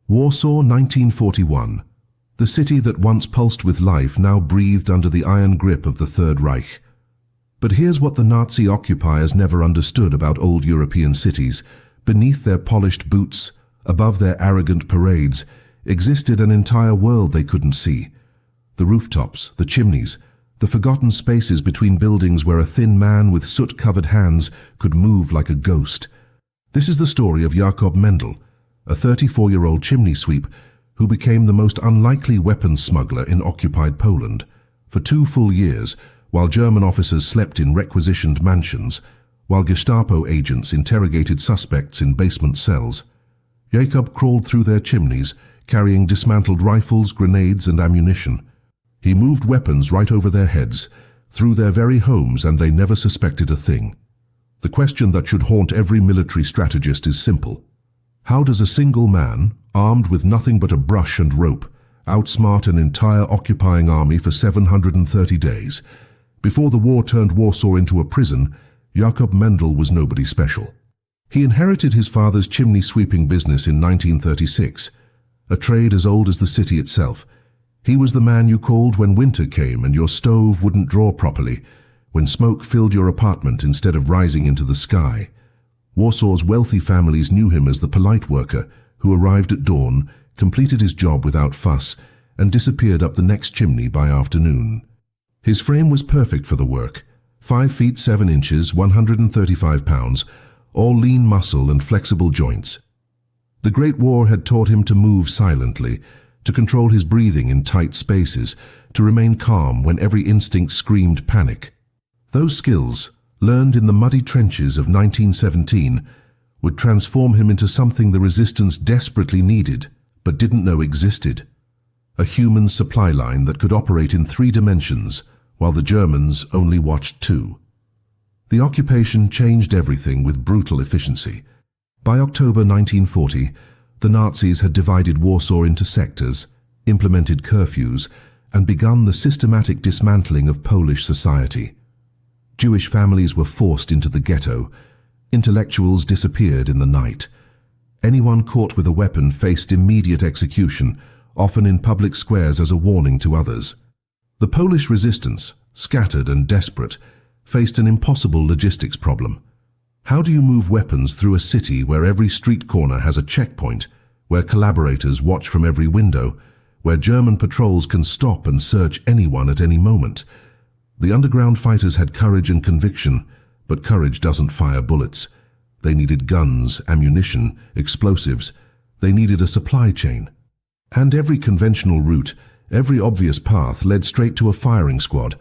Warsaw, 1941. The city that once pulsed with life now breathed under the iron grip of the Third Reich. But here's what the Nazi occupiers never understood about old European cities. Beneath their polished boots, above their arrogant parades, existed an entire world they couldn't see. The rooftops, the chimneys, the forgotten spaces between buildings where a thin man with soot-covered hands could move like a ghost. This is the story of Jakob Mendel, a 34-year-old chimney sweep who became the most unlikely weapons smuggler in occupied Poland. For 2 full years, while German officers slept in requisitioned mansions, while Gestapo agents interrogated suspects in basement cells, Jakob crawled through their chimneys, carrying dismantled rifles, grenades, and ammunition. He moved weapons right over their heads, through their very homes, and they never suspected a thing. The question that should haunt every military strategist is simple. How does a single man, armed with nothing but a brush and rope, outsmart an entire occupying army for 730 days? Before the war turned Warsaw into a prison, Jakob Mendel was nobody special. He inherited his father's chimney sweeping business in 1936, a trade as old as the city itself. He was the man you called when winter came and your stove wouldn't draw properly, when smoke filled your apartment instead of rising into the sky. Warsaw's wealthy families knew him as the polite worker who arrived at dawn, completed his job without fuss, and disappeared up the next chimney by afternoon. His frame was perfect for the work, 5 feet 7 inches, 135 pounds, all lean muscle and flexible joints. The Great War had taught him to move silently, to control his breathing in tight spaces, to remain calm when every instinct screamed panic. Those skills, learned in the muddy trenches of 1917, would transform him into something the resistance desperately needed, but didn't know existed. A human supply line that could operate in 3 dimensions, while the Germans only watched 2. The occupation changed everything with brutal efficiency. By October 1940, the Nazis had divided Warsaw into sectors, implemented curfews, and begun the systematic dismantling of Polish society. Jewish families were forced into the ghetto. Intellectuals disappeared in the night. Anyone caught with a weapon faced immediate execution, often in public squares as a warning to others. The Polish resistance, scattered and desperate, faced an impossible logistics problem. How do you move weapons through a city where every street corner has a checkpoint, where collaborators watch from every window, where German patrols can stop and search anyone at any moment? The underground fighters had courage and conviction, but courage doesn't fire bullets. They needed guns, ammunition, explosives. They needed a supply chain. And every conventional route, every obvious path led straight to a firing squad.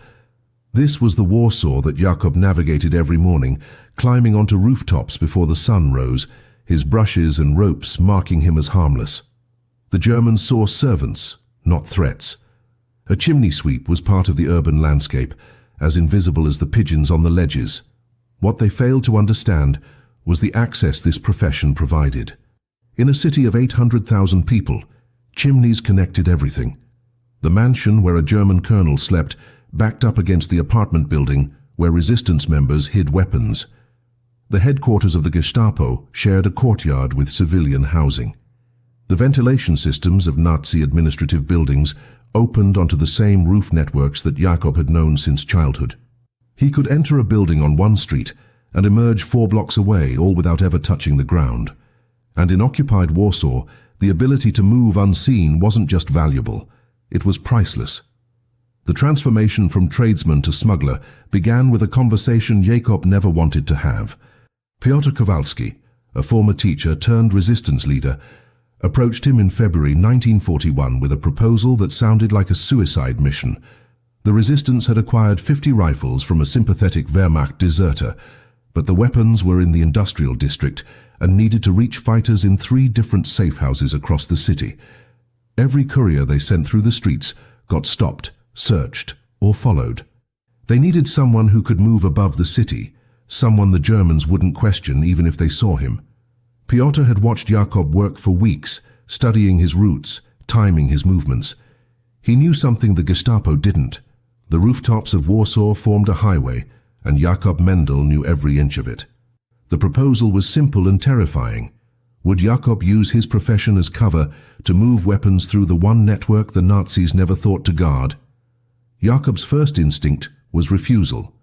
This was the Warsaw that Jakob navigated every morning, climbing onto rooftops before the sun rose, his brushes and ropes marking him as harmless. The Germans saw servants, not threats. A chimney sweep was part of the urban landscape, as invisible as the pigeons on the ledges. What they failed to understand was the access this profession provided. In a city of 800,000 people, chimneys connected everything. The mansion where a German colonel slept backed up against the apartment building where resistance members hid weapons. The headquarters of the Gestapo shared a courtyard with civilian housing. The ventilation systems of Nazi administrative buildings opened onto the same roof networks that Jakob had known since childhood. He could enter a building on one street and emerge 4 blocks away, all without ever touching the ground. And in occupied Warsaw, the ability to move unseen wasn't just valuable, it was priceless. The transformation from tradesman to smuggler began with a conversation Jakob never wanted to have. Piotr Kowalski, a former teacher turned resistance leader, approached him in February 1941 with a proposal that sounded like a suicide mission. The resistance had acquired 50 rifles from a sympathetic Wehrmacht deserter, but the weapons were in the industrial district and needed to reach fighters in 3 different safe houses across the city. Every courier they sent through the streets got stopped, searched, or followed. They needed someone who could move above the city, someone the Germans wouldn't question even if they saw him. Piotr had watched Jakob work for weeks, studying his routes, timing his movements. He knew something the Gestapo didn't. The rooftops of Warsaw formed a highway, and Jakob Mendel knew every inch of it. The proposal was simple and terrifying. Would Jakob use his profession as cover to move weapons through the one network the Nazis never thought to guard? Jakob's first instinct was refusal.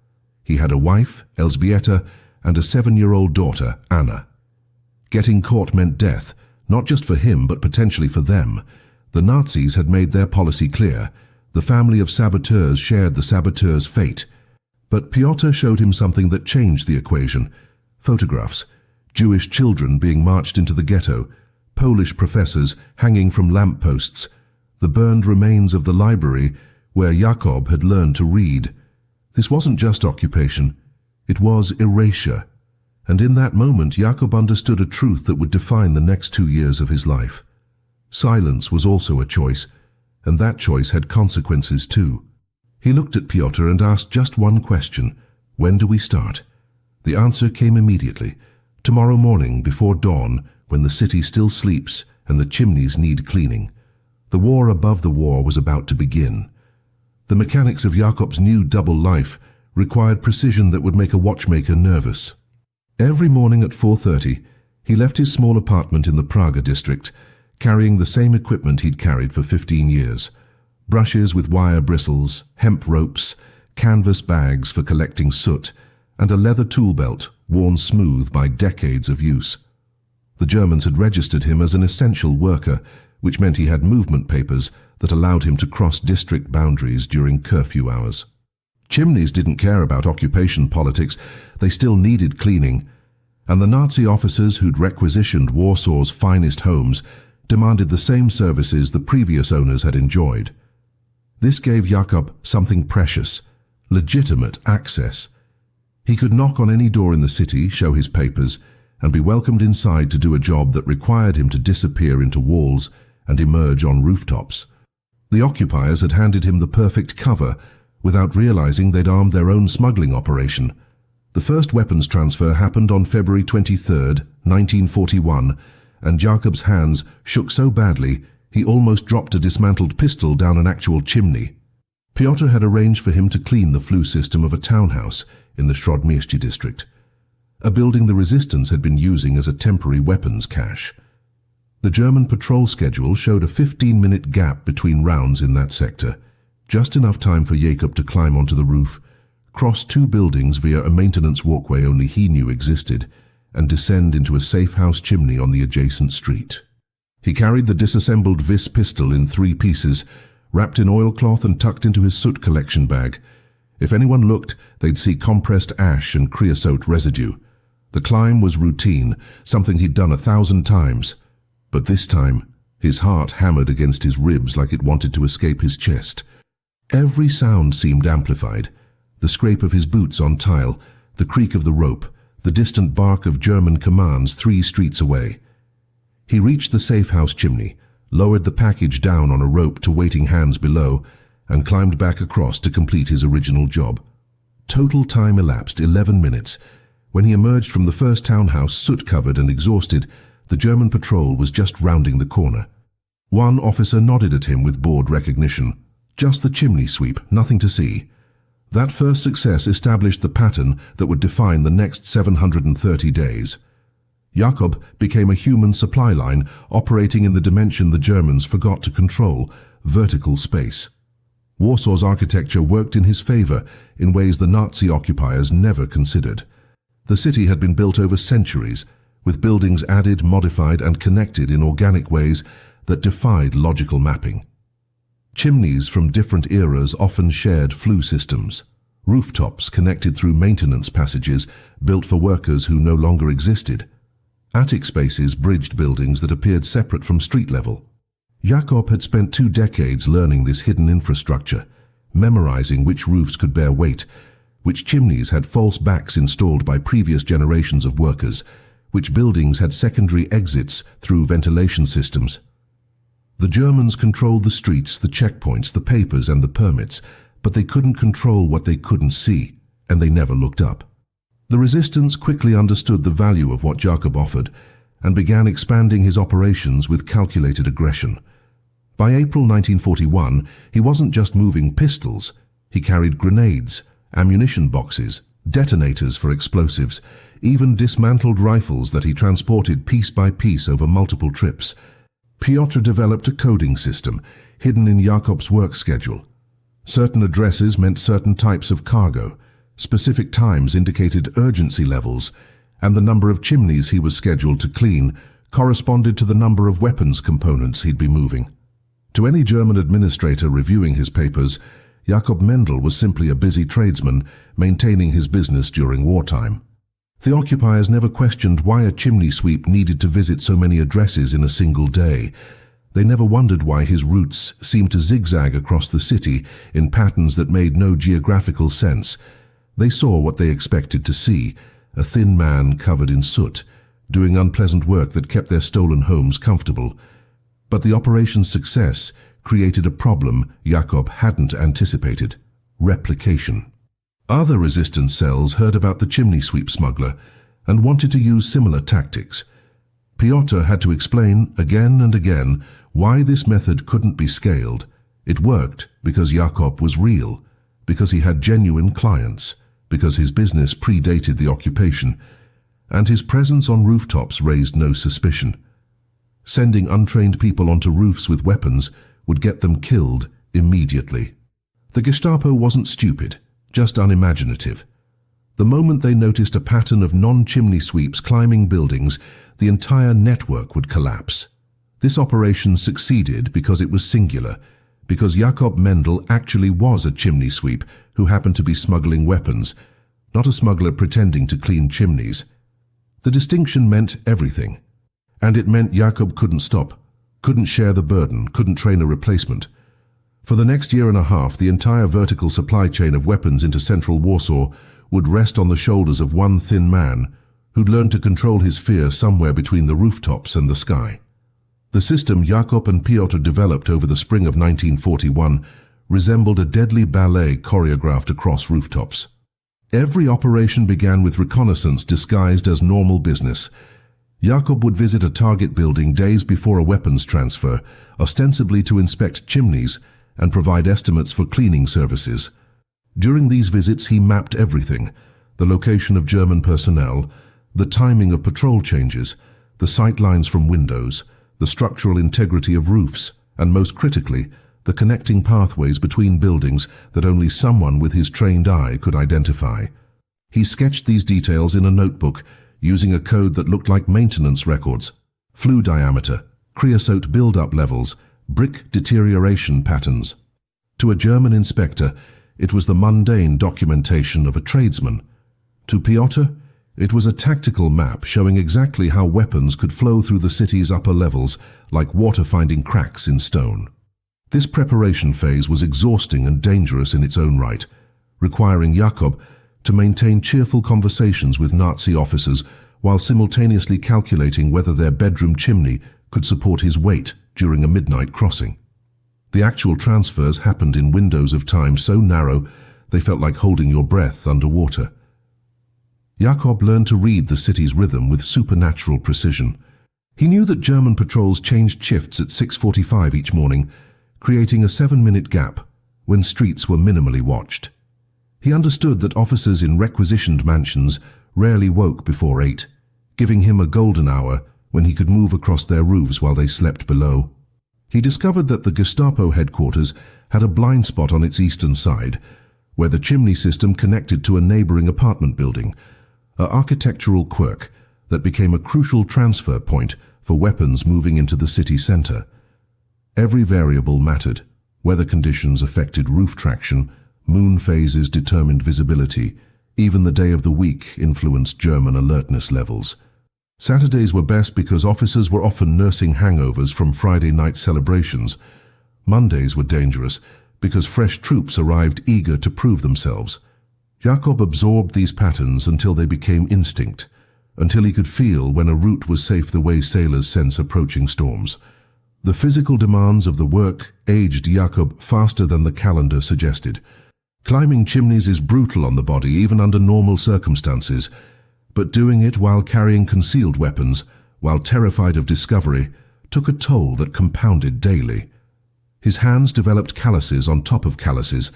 He had a wife, Elżbieta, and a 7-year-old daughter, Anna. Getting caught meant death, not just for him but potentially for them. The Nazis had made their policy clear. The family of saboteurs shared the saboteurs' fate. But Piotr showed him something that changed the equation. Photographs. Jewish children being marched into the ghetto. Polish professors hanging from lampposts. The burned remains of the library where Jakob had learned to read. This wasn't just occupation. It was erasure. And in that moment, Jakob understood a truth that would define the next 2 years of his life. Silence was also a choice, and that choice had consequences too. He looked at Piotr and asked just one question: when do we start? The answer came immediately. Tomorrow morning, before dawn, when the city still sleeps and the chimneys need cleaning. The war above the war was about to begin. The mechanics of Jakob's new double life required precision that would make a watchmaker nervous. Every morning at 4:30, he left his small apartment in the Praga district, carrying the same equipment he'd carried for 15 years. Brushes with wire bristles, hemp ropes, canvas bags for collecting soot, and a leather tool belt worn smooth by decades of use. The Germans had registered him as an essential worker, which meant he had movement papers that allowed him to cross district boundaries during curfew hours. Chimneys didn't care about occupation politics, they still needed cleaning, and the Nazi officers who'd requisitioned Warsaw's finest homes demanded the same services the previous owners had enjoyed. This gave Jakob something precious: legitimate access. He could knock on any door in the city, show his papers, and be welcomed inside to do a job that required him to disappear into walls and emerge on rooftops. The occupiers had handed him the perfect cover, without realizing they'd armed their own smuggling operation. The first weapons transfer happened on February 23, 1941, and Jakob's hands shook so badly he almost dropped a dismantled pistol down an actual chimney. Piotr had arranged for him to clean the flue system of a townhouse in the Śródmieście district, a building the resistance had been using as a temporary weapons cache. The German patrol schedule showed a 15-minute gap between rounds in that sector, just enough time for Jakob to climb onto the roof, cross 2 buildings via a maintenance walkway only he knew existed, and descend into a safe house chimney on the adjacent street. He carried the disassembled Vis pistol in 3 pieces, wrapped in oilcloth and tucked into his soot collection bag. If anyone looked, they'd see compressed ash and creosote residue. The climb was routine, something he'd done 1,000 times. But this time, his heart hammered against his ribs like it wanted to escape his chest. Every sound seemed amplified: the scrape of his boots on tile, the creak of the rope, the distant bark of German commands 3 streets away. He reached the safe house chimney, lowered the package down on a rope to waiting hands below, and climbed back across to complete his original job. Total time elapsed 11 minutes. When he emerged from the first townhouse, soot-covered and exhausted, the German patrol was just rounding the corner. One officer nodded at him with bored recognition. Just the chimney sweep, nothing to see. That first success established the pattern that would define the next 730 days. Jakob became a human supply line operating in the dimension the Germans forgot to control: vertical space. Warsaw's architecture worked in his favor in ways the Nazi occupiers never considered. The city had been built over centuries, with buildings added, modified, and connected in organic ways that defied logical mapping. Chimneys from different eras often shared flue systems. Rooftops connected through maintenance passages built for workers who no longer existed. Attic spaces bridged buildings that appeared separate from street level. Jakob had spent 2 decades learning this hidden infrastructure, memorizing which roofs could bear weight, which chimneys had false backs installed by previous generations of workers, which buildings had secondary exits through ventilation systems. The Germans controlled the streets, the checkpoints, the papers, and the permits, but they couldn't control what they couldn't see, and they never looked up. The resistance quickly understood the value of what Jakob offered and began expanding his operations with calculated aggression. By April 1941, he wasn't just moving pistols. He carried grenades, ammunition boxes, detonators for explosives, even dismantled rifles that he transported piece by piece over multiple trips. Piotr developed a coding system hidden in Jakob's work schedule. Certain addresses meant certain types of cargo, specific times indicated urgency levels, and the number of chimneys he was scheduled to clean corresponded to the number of weapons components he'd be moving. To any German administrator reviewing his papers, Jakob Mendel was simply a busy tradesman maintaining his business during wartime. The occupiers never questioned why a chimney sweep needed to visit so many addresses in a single day. They never wondered why his routes seemed to zigzag across the city in patterns that made no geographical sense. They saw what they expected to see, a thin man covered in soot, doing unpleasant work that kept their stolen homes comfortable. But the operation's success created a problem Jakob hadn't anticipated: replication. Other resistance cells heard about the chimney sweep smuggler and wanted to use similar tactics. Piotr had to explain again and again why this method couldn't be scaled. It worked because Jakob was real, because he had genuine clients, because his business predated the occupation, and his presence on rooftops raised no suspicion. Sending untrained people onto roofs with weapons would get them killed immediately. The Gestapo wasn't stupid, just unimaginative. The moment they noticed a pattern of non-chimney sweeps climbing buildings, the entire network would collapse. This operation succeeded because it was singular, because Jakob Mendel actually was a chimney sweep who happened to be smuggling weapons, not a smuggler pretending to clean chimneys. The distinction meant everything. And it meant Jakob couldn't stop, couldn't share the burden, couldn't train a replacement. For the next year and a half, the entire vertical supply chain of weapons into central Warsaw would rest on the shoulders of one thin man who'd learned to control his fear somewhere between the rooftops and the sky. The system Jakob and Piotr developed over the spring of 1941 resembled a deadly ballet choreographed across rooftops. Every operation began with reconnaissance disguised as normal business. Jakob would visit a target building days before a weapons transfer, ostensibly to inspect chimneys and provide estimates for cleaning services. During these visits he mapped everything: the location of German personnel, the timing of patrol changes, the sight lines from windows, the structural integrity of roofs, and most critically, the connecting pathways between buildings that only someone with his trained eye could identify. He sketched these details in a notebook, using a code that looked like maintenance records: flue diameter, creosote build-up levels, brick deterioration patterns. To a German inspector, it was the mundane documentation of a tradesman. To Piotr, it was a tactical map showing exactly how weapons could flow through the city's upper levels like water finding cracks in stone. This preparation phase was exhausting and dangerous in its own right, requiring Jakob to maintain cheerful conversations with Nazi officers while simultaneously calculating whether their bedroom chimney could support his weight during a midnight crossing. The actual transfers happened in windows of time so narrow they felt like holding your breath underwater. Jakob learned to read the city's rhythm with supernatural precision. He knew that German patrols changed shifts at 6:45 each morning, creating a 7-minute gap when streets were minimally watched. He understood that officers in requisitioned mansions rarely woke before 8, giving him a golden hour when he could move across their roofs while they slept below. He discovered that the Gestapo headquarters had a blind spot on its eastern side, where the chimney system connected to a neighboring apartment building, an architectural quirk that became a crucial transfer point for weapons moving into the city center. Every variable mattered. Weather conditions affected roof traction, moon phases determined visibility, even the day of the week influenced German alertness levels. Saturdays were best because officers were often nursing hangovers from Friday night celebrations. Mondays were dangerous because fresh troops arrived eager to prove themselves. Jakob absorbed these patterns until they became instinct, until he could feel when a route was safe the way sailors sense approaching storms. The physical demands of the work aged Jakob faster than the calendar suggested. Climbing chimneys is brutal on the body even under normal circumstances, but doing it while carrying concealed weapons, while terrified of discovery, took a toll that compounded daily. His hands developed calluses on top of calluses,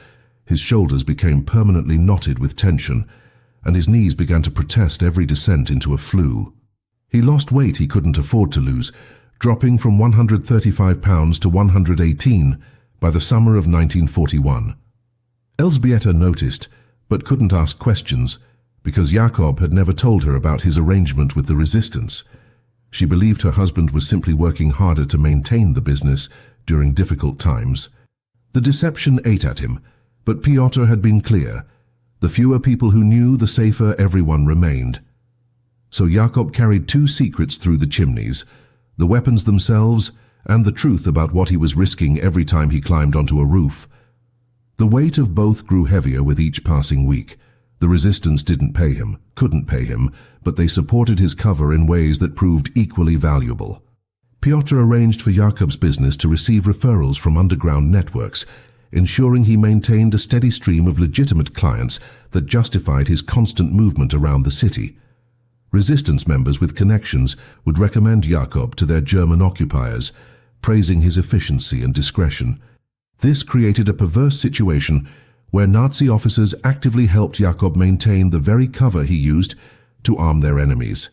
his shoulders became permanently knotted with tension, and his knees began to protest every descent into a flue. He lost weight he couldn't afford to lose, dropping from 135 pounds to 118 by the summer of 1941. Elżbieta noticed, but couldn't ask questions, because Jakob had never told her about his arrangement with the resistance. She believed her husband was simply working harder to maintain the business during difficult times. The deception ate at him, but Piotr had been clear. The fewer people who knew, the safer everyone remained. So Jakob carried two secrets through the chimneys: the weapons themselves and the truth about what he was risking every time he climbed onto a roof. The weight of both grew heavier with each passing week. The resistance couldn't pay him, but they supported his cover in ways that proved equally valuable. Piotr arranged for Jakob's business to receive referrals from underground networks, ensuring he maintained a steady stream of legitimate clients that justified his constant movement around the city. Resistance members with connections would recommend Jakob to their German occupiers, praising his efficiency and discretion. This created a perverse situation where Nazi officers actively helped Jakob maintain the very cover he used to arm their enemies.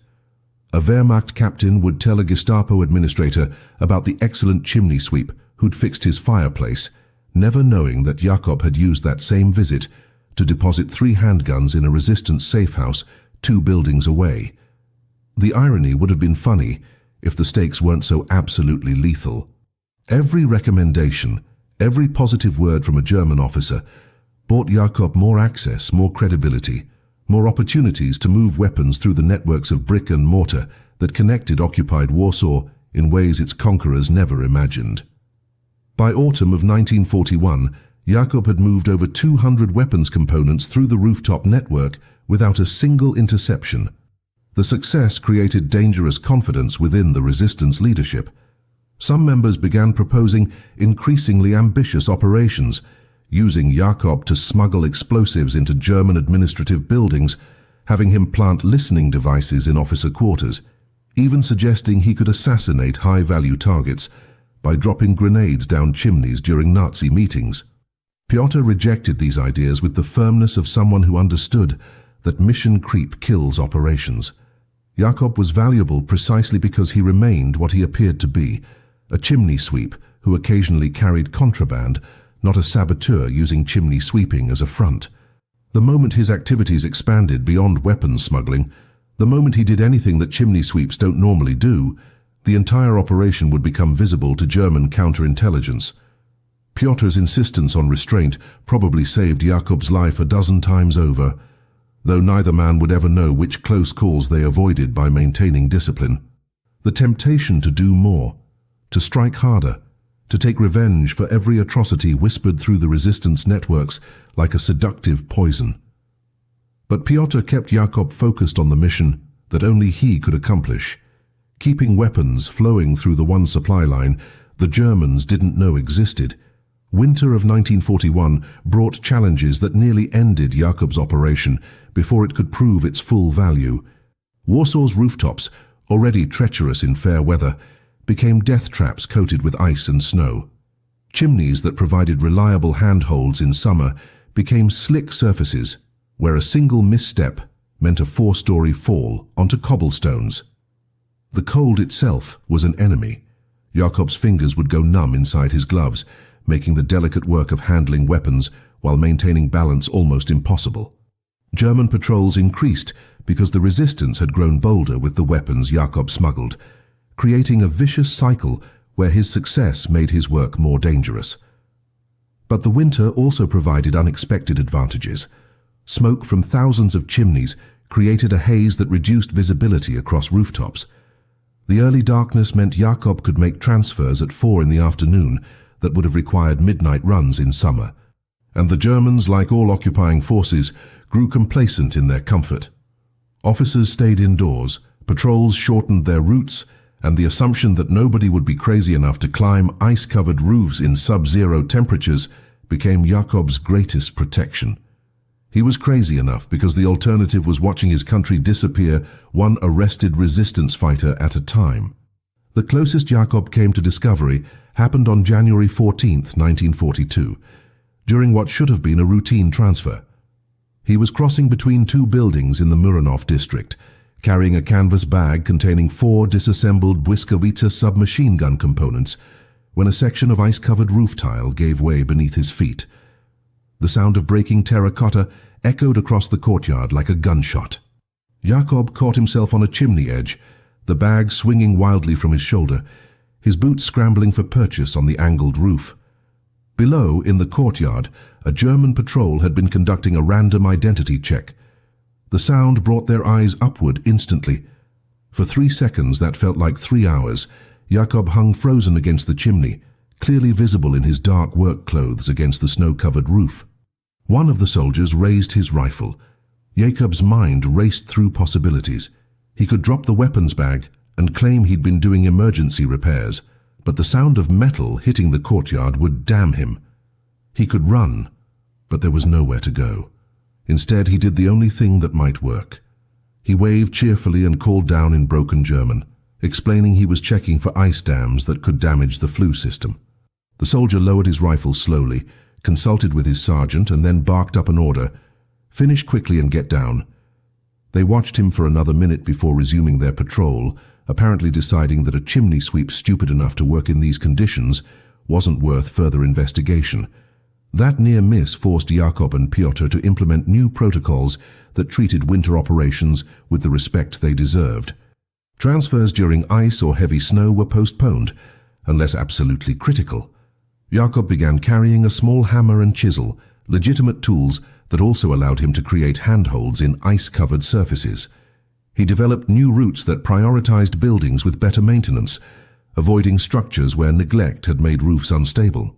A Wehrmacht captain would tell a Gestapo administrator about the excellent chimney sweep who'd fixed his fireplace, never knowing that Jakob had used that same visit to deposit 3 handguns in a resistance safe house 2 buildings away. The irony would have been funny if the stakes weren't so absolutely lethal. Every recommendation, every positive word from a German officer brought Jakob more access, more credibility, more opportunities to move weapons through the networks of brick and mortar that connected occupied Warsaw in ways its conquerors never imagined. By autumn of 1941, Jakob had moved over 200 weapons components through the rooftop network without a single interception. The success created dangerous confidence within the resistance leadership. Some members began proposing increasingly ambitious operations, using Jakob to smuggle explosives into German administrative buildings, having him plant listening devices in officer quarters, even suggesting he could assassinate high-value targets by dropping grenades down chimneys during Nazi meetings. Piotr rejected these ideas with the firmness of someone who understood that mission creep kills operations. Jakob was valuable precisely because he remained what he appeared to be, a chimney sweep who occasionally carried contraband, not a saboteur using chimney sweeping as a front. The moment his activities expanded beyond weapons smuggling, the moment he did anything that chimney sweeps don't normally do, the entire operation would become visible to German counterintelligence. Piotr's insistence on restraint probably saved Jakob's life a dozen times over, though neither man would ever know which close calls they avoided by maintaining discipline. The temptation to do more, to strike harder, to take revenge for every atrocity whispered through the resistance networks like a seductive poison. But Piotr kept Jakob focused on the mission that only he could accomplish, keeping weapons flowing through the one supply line the Germans didn't know existed. Winter of 1941 brought challenges that nearly ended Jakob's operation before it could prove its full value. Warsaw's rooftops, already treacherous in fair weather, became death traps coated with ice and snow. Chimneys that provided reliable handholds in summer became slick surfaces where a single misstep meant a 4-story fall onto cobblestones. The cold itself was an enemy. Jakob's fingers would go numb inside his gloves, making the delicate work of handling weapons while maintaining balance almost impossible. German patrols increased because the resistance had grown bolder with the weapons Jakob smuggled, creating a vicious cycle where his success made his work more dangerous. But the winter also provided unexpected advantages. Smoke from thousands of chimneys created a haze that reduced visibility across rooftops. The early darkness meant Jakob could make transfers at 4 in the afternoon that would have required midnight runs in summer. And the Germans, like all occupying forces, grew complacent in their comfort. Officers stayed indoors, patrols shortened their routes, and the assumption that nobody would be crazy enough to climb ice-covered roofs in sub-zero temperatures became Jakob's greatest protection. He was crazy enough because the alternative was watching his country disappear one arrested resistance fighter at a time. The closest Jakob came to discovery happened on January 14, 1942, during what should have been a routine transfer. He was crossing between two buildings in the Muranov district, carrying a canvas bag containing 4 disassembled Błyskawica submachine gun components, when a section of ice-covered roof tile gave way beneath his feet. The sound of breaking terracotta echoed across the courtyard like a gunshot. Jakob caught himself on a chimney edge, the bag swinging wildly from his shoulder, his boots scrambling for purchase on the angled roof. Below, in the courtyard, a German patrol had been conducting a random identity check. The sound brought their eyes upward instantly. For 3 seconds that felt like 3 hours, Jakob hung frozen against the chimney, clearly visible in his dark work clothes against the snow-covered roof. One of the soldiers raised his rifle. Jakob's mind raced through possibilities. He could drop the weapons bag and claim he'd been doing emergency repairs, but the sound of metal hitting the courtyard would damn him. He could run, but there was nowhere to go. Instead, he did the only thing that might work. He waved cheerfully and called down in broken German, explaining he was checking for ice dams that could damage the flue system. The soldier lowered his rifle slowly, consulted with his sergeant, and then barked up an order, "Finish quickly and get down." They watched him for another minute before resuming their patrol, apparently deciding that a chimney sweep stupid enough to work in these conditions wasn't worth further investigation. That near miss forced Jakob and Piotr to implement new protocols that treated winter operations with the respect they deserved. Transfers during ice or heavy snow were postponed, unless absolutely critical. Jakob began carrying a small hammer and chisel, legitimate tools that also allowed him to create handholds in ice-covered surfaces. He developed new routes that prioritized buildings with better maintenance, avoiding structures where neglect had made roofs unstable.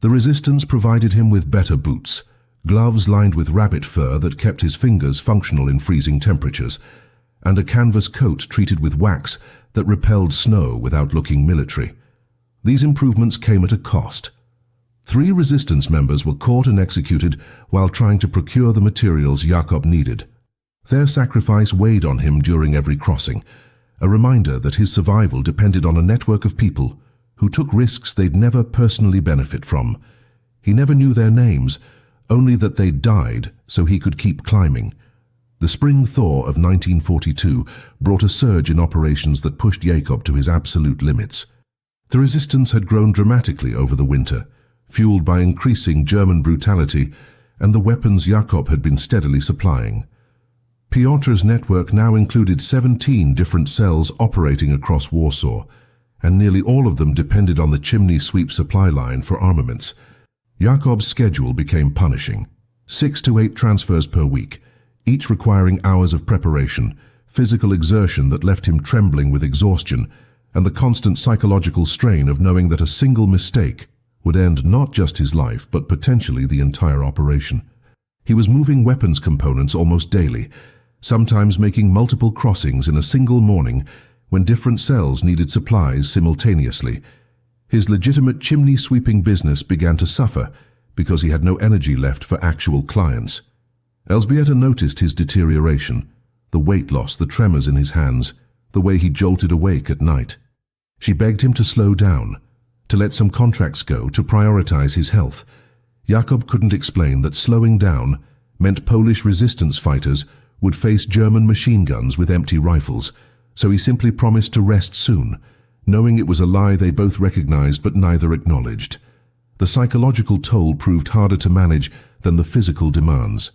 The resistance provided him with better boots, gloves lined with rabbit fur that kept his fingers functional in freezing temperatures, and a canvas coat treated with wax that repelled snow without looking military. These improvements came at a cost. 3 resistance members were caught and executed while trying to procure the materials Jakob needed. Their sacrifice weighed on him during every crossing, a reminder that his survival depended on a network of people who took risks they'd never personally benefit from. He never knew their names, only that they died so he could keep climbing. The spring thaw of 1942 brought a surge in operations that pushed Jakob to his absolute limits. The resistance had grown dramatically over the winter, fueled by increasing German brutality and the weapons Jakob had been steadily supplying. Piotr's network now included 17 different cells operating across Warsaw, and nearly all of them depended on the chimney sweep supply line for armaments. Jakob's schedule became punishing. 6 to 8 transfers per week, each requiring hours of preparation, physical exertion that left him trembling with exhaustion, and the constant psychological strain of knowing that a single mistake would end not just his life, but potentially the entire operation. He was moving weapons components almost daily, sometimes making multiple crossings in a single morning when different cells needed supplies simultaneously. His legitimate chimney-sweeping business began to suffer because he had no energy left for actual clients. Elżbieta noticed his deterioration, the weight loss, the tremors in his hands, the way he jolted awake at night. She begged him to slow down, to let some contracts go, to prioritize his health. Jakob couldn't explain that slowing down meant Polish resistance fighters would face German machine guns with empty rifles, so he simply promised to rest soon, knowing it was a lie they both recognized but neither acknowledged. The psychological toll proved harder to manage than the physical demands.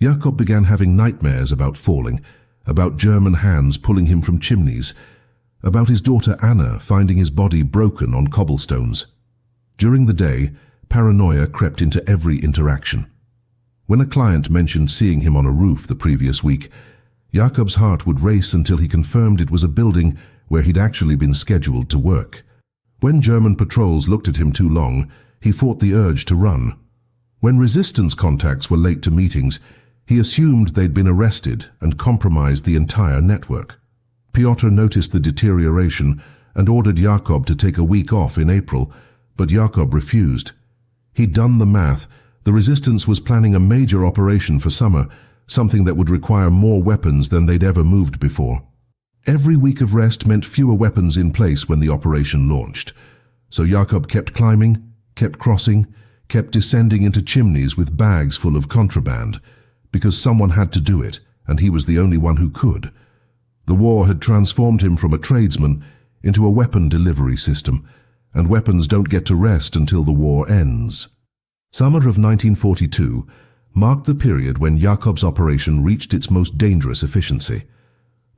Jakob began having nightmares about falling, about German hands pulling him from chimneys, about his daughter Anna finding his body broken on cobblestones. During the day, paranoia crept into every interaction. When a client mentioned seeing him on a roof the previous week, Jakob's heart would race until he confirmed it was a building where he'd actually been scheduled to work. When German patrols looked at him too long, he fought the urge to run. When resistance contacts were late to meetings, he assumed they'd been arrested and compromised the entire network. Piotr noticed the deterioration and ordered Jakob to take a week off in April, but Jakob refused. He'd done the math. The resistance was planning a major operation for summer, something that would require more weapons than they'd ever moved before. Every week of rest meant fewer weapons in place when the operation launched. So Jakob kept climbing, kept crossing, kept descending into chimneys with bags full of contraband, because someone had to do it, and he was the only one who could. The war had transformed him from a tradesman into a weapon delivery system, and weapons don't get to rest until the war ends. Summer of 1942 marked the period when Jakob's operation reached its most dangerous efficiency.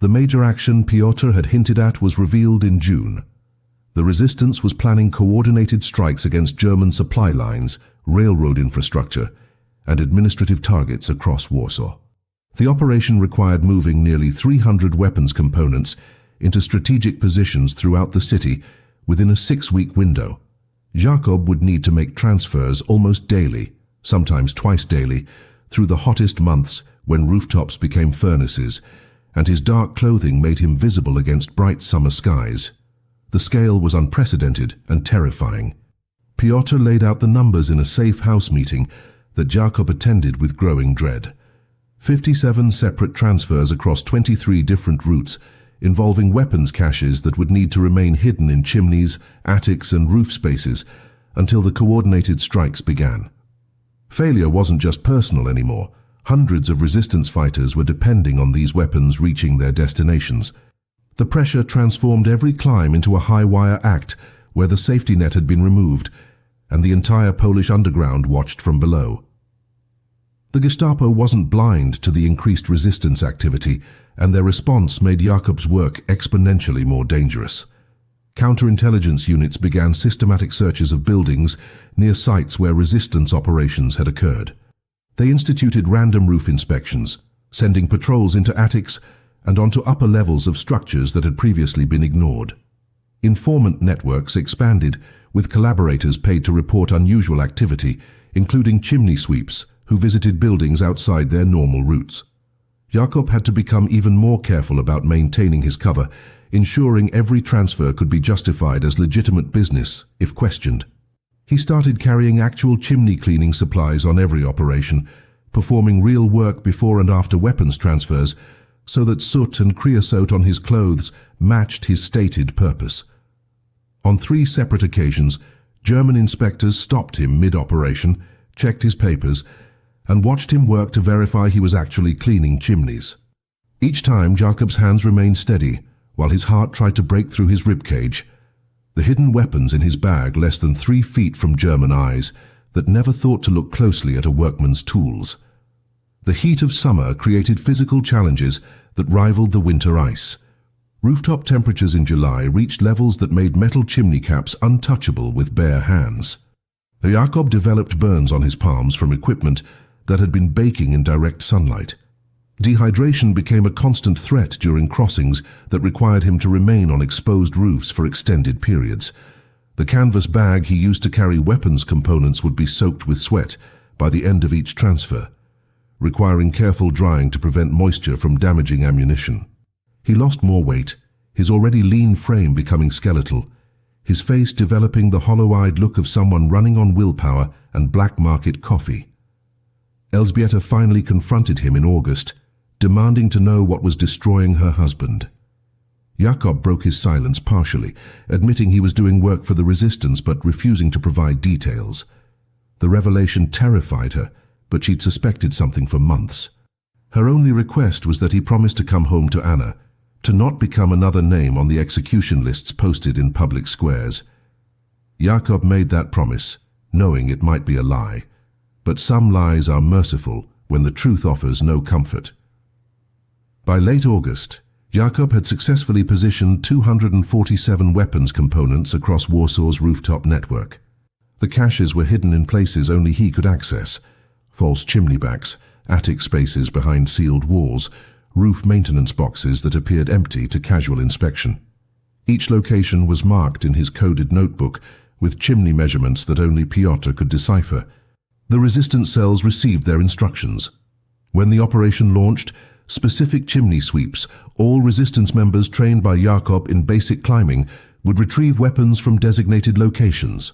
The major action Piotr had hinted at was revealed in June. The resistance was planning coordinated strikes against German supply lines, railroad infrastructure, and administrative targets across Warsaw. The operation required moving nearly 300 weapons components into strategic positions throughout the city within a 6-week window. Jakob would need to make transfers almost daily, sometimes twice daily, through the hottest months when rooftops became furnaces, and his dark clothing made him visible against bright summer skies. The scale was unprecedented and terrifying. Piotr laid out the numbers in a safe house meeting that Jakob attended with growing dread. 57 separate transfers across 23 different routes, involving weapons caches that would need to remain hidden in chimneys, attics, and roof spaces until the coordinated strikes began. Failure wasn't just personal anymore. Hundreds of resistance fighters were depending on these weapons reaching their destinations. The pressure transformed every climb into a high-wire act where the safety net had been removed, and the entire Polish underground watched from below. The Gestapo wasn't blind to the increased resistance activity, and their response made Jakob's work exponentially more dangerous. Counterintelligence units began systematic searches of buildings near sites where resistance operations had occurred. They instituted random roof inspections, sending patrols into attics and onto upper levels of structures that had previously been ignored. Informant networks expanded, with collaborators paid to report unusual activity, including chimney sweeps who visited buildings outside their normal routes. Jakob had to become even more careful about maintaining his cover, ensuring every transfer could be justified as legitimate business if questioned. He started carrying actual chimney cleaning supplies on every operation, performing real work before and after weapons transfers, so that soot and creosote on his clothes matched his stated purpose. On 3 separate occasions, German inspectors stopped him mid-operation, checked his papers, and watched him work to verify he was actually cleaning chimneys. Each time, Jakob's hands remained steady, while his heart tried to break through his ribcage. The hidden weapons in his bag less than 3 feet from German eyes that never thought to look closely at a workman's tools. The heat of summer created physical challenges that rivaled the winter ice. Rooftop temperatures in July reached levels that made metal chimney caps untouchable with bare hands. Jakob developed burns on his palms from equipment that had been baking in direct sunlight. Dehydration became a constant threat during crossings that required him to remain on exposed roofs for extended periods. The canvas bag he used to carry weapons components would be soaked with sweat by the end of each transfer, requiring careful drying to prevent moisture from damaging ammunition. He lost more weight, his already lean frame becoming skeletal, his face developing the hollow-eyed look of someone running on willpower and black market coffee. Elżbieta finally confronted him in August, demanding to know what was destroying her husband. Jakob broke his silence partially, admitting he was doing work for the resistance but refusing to provide details. The revelation terrified her, but she'd suspected something for months. Her only request was that he promise to come home to Anna, to not become another name on the execution lists posted in public squares. Jakob made that promise, knowing it might be a lie. But some lies are merciful when the truth offers no comfort. By late August, Jakob had successfully positioned 247 weapons components across Warsaw's rooftop network. The caches were hidden in places only he could access: false chimney backs, attic spaces behind sealed walls, roof maintenance boxes that appeared empty to casual inspection. Each location was marked in his coded notebook with chimney measurements that only Piotr could decipher. The resistance cells received their instructions. When the operation launched, specific chimney sweeps, all resistance members trained by Jakob in basic climbing, would retrieve weapons from designated locations.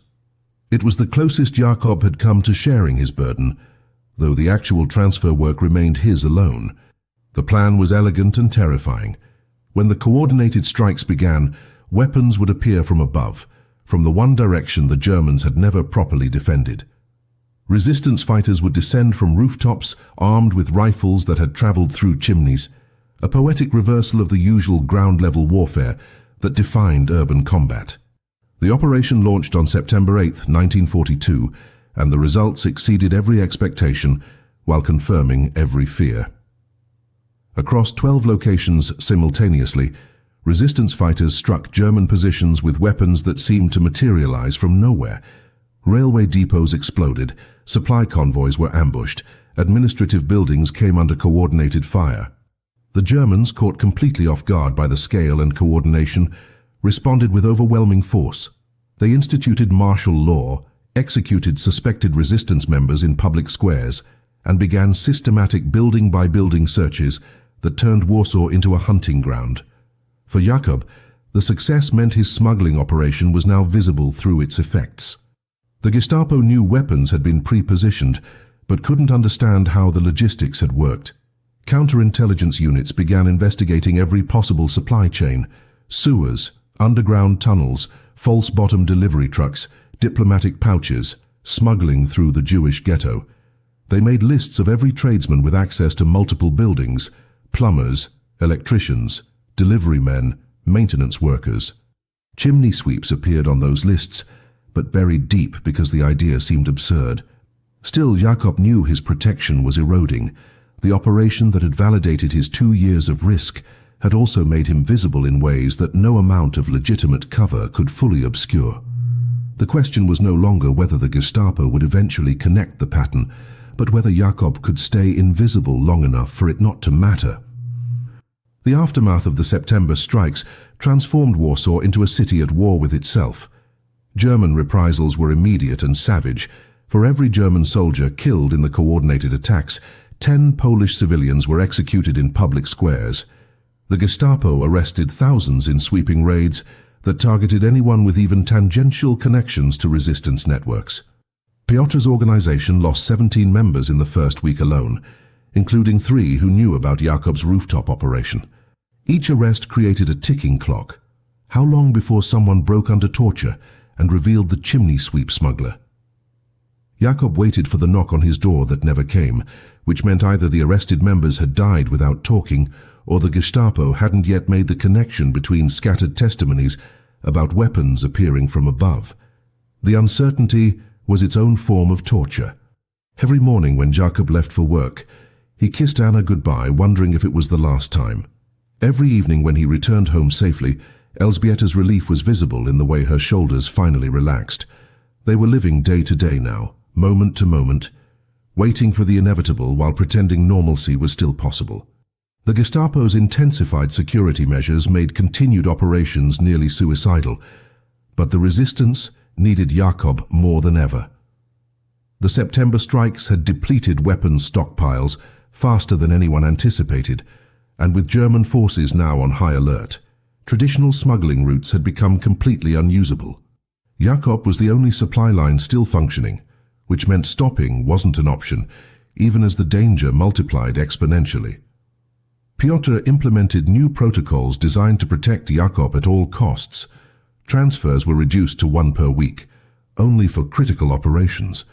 It was the closest Jakob had come to sharing his burden, though the actual transfer work remained his alone. The plan was elegant and terrifying. When the coordinated strikes began, weapons would appear from above, from the one direction the Germans had never properly defended. Resistance fighters would descend from rooftops armed with rifles that had traveled through chimneys, a poetic reversal of the usual ground-level warfare that defined urban combat. The operation launched on September 8, 1942, and the results exceeded every expectation while confirming every fear. Across 12 locations simultaneously, resistance fighters struck German positions with weapons that seemed to materialize from nowhere. Railway depots exploded, supply convoys were ambushed, administrative buildings came under coordinated fire. The Germans, caught completely off guard by the scale and coordination, responded with overwhelming force. They instituted martial law, executed suspected resistance members in public squares, and began systematic building-by-building searches that turned Warsaw into a hunting ground. For Jakob, the success meant his smuggling operation was now visible through its effects. The Gestapo knew weapons had been pre-positioned, but couldn't understand how the logistics had worked. Counterintelligence units began investigating every possible supply chain: sewers, underground tunnels, false bottom delivery trucks, diplomatic pouches, smuggling through the Jewish ghetto. They made lists of every tradesman with access to multiple buildings: plumbers, electricians, delivery men, maintenance workers. Chimney sweeps appeared on those lists, but buried deep because the idea seemed absurd. Still, Jakob knew his protection was eroding. The operation that had validated his 2 years of risk had also made him visible in ways that no amount of legitimate cover could fully obscure. The question was no longer whether the Gestapo would eventually connect the pattern, but whether Jakob could stay invisible long enough for it not to matter. The aftermath of the September strikes transformed Warsaw into a city at war with itself. German reprisals were immediate and savage. For every German soldier killed in the coordinated attacks, 10 Polish civilians were executed in public squares. The Gestapo arrested thousands in sweeping raids that targeted anyone with even tangential connections to resistance networks. Piotr's organization lost 17 members in the first week alone, including 3 who knew about Jakob's rooftop operation. Each arrest created a ticking clock. How long before someone broke under torture and revealed the chimney sweep smuggler? Jakob waited for the knock on his door that never came, which meant either the arrested members had died without talking, or the Gestapo hadn't yet made the connection between scattered testimonies about weapons appearing from above. The uncertainty was its own form of torture. Every morning when Jakob left for work, he kissed Anna goodbye, wondering if it was the last time. Every evening when he returned home safely, Elżbieta's relief was visible in the way her shoulders finally relaxed. They were living day to day now, moment to moment, waiting for the inevitable while pretending normalcy was still possible. The Gestapo's intensified security measures made continued operations nearly suicidal, but the resistance needed Jakob more than ever. The September strikes had depleted weapons stockpiles faster than anyone anticipated, and with German forces now on high alert, traditional smuggling routes had become completely unusable. Jakob was the only supply line still functioning, which meant stopping wasn't an option, even as the danger multiplied exponentially. Piotr implemented new protocols designed to protect Jakob at all costs. Transfers were reduced to 1 per week, only for critical operations.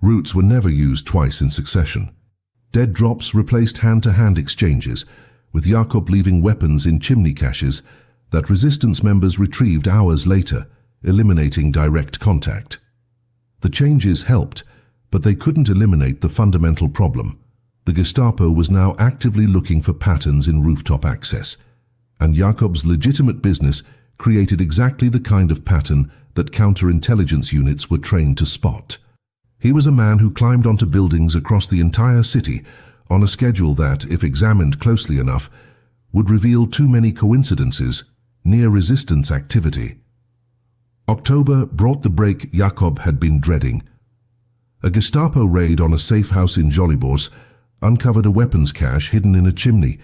Routes were never used twice in succession. Dead drops replaced hand-to-hand exchanges, with Jakob leaving weapons in chimney caches that resistance members retrieved hours later, eliminating direct contact. The changes helped, but they couldn't eliminate the fundamental problem. The Gestapo was now actively looking for patterns in rooftop access, and Jakob's legitimate business created exactly the kind of pattern that counterintelligence units were trained to spot. He was a man who climbed onto buildings across the entire city on a schedule that, if examined closely enough, would reveal too many coincidences, near resistance activity. October brought the break Jakob had been dreading. A Gestapo raid on a safe house in Jolibors uncovered a weapons cache hidden in a chimney,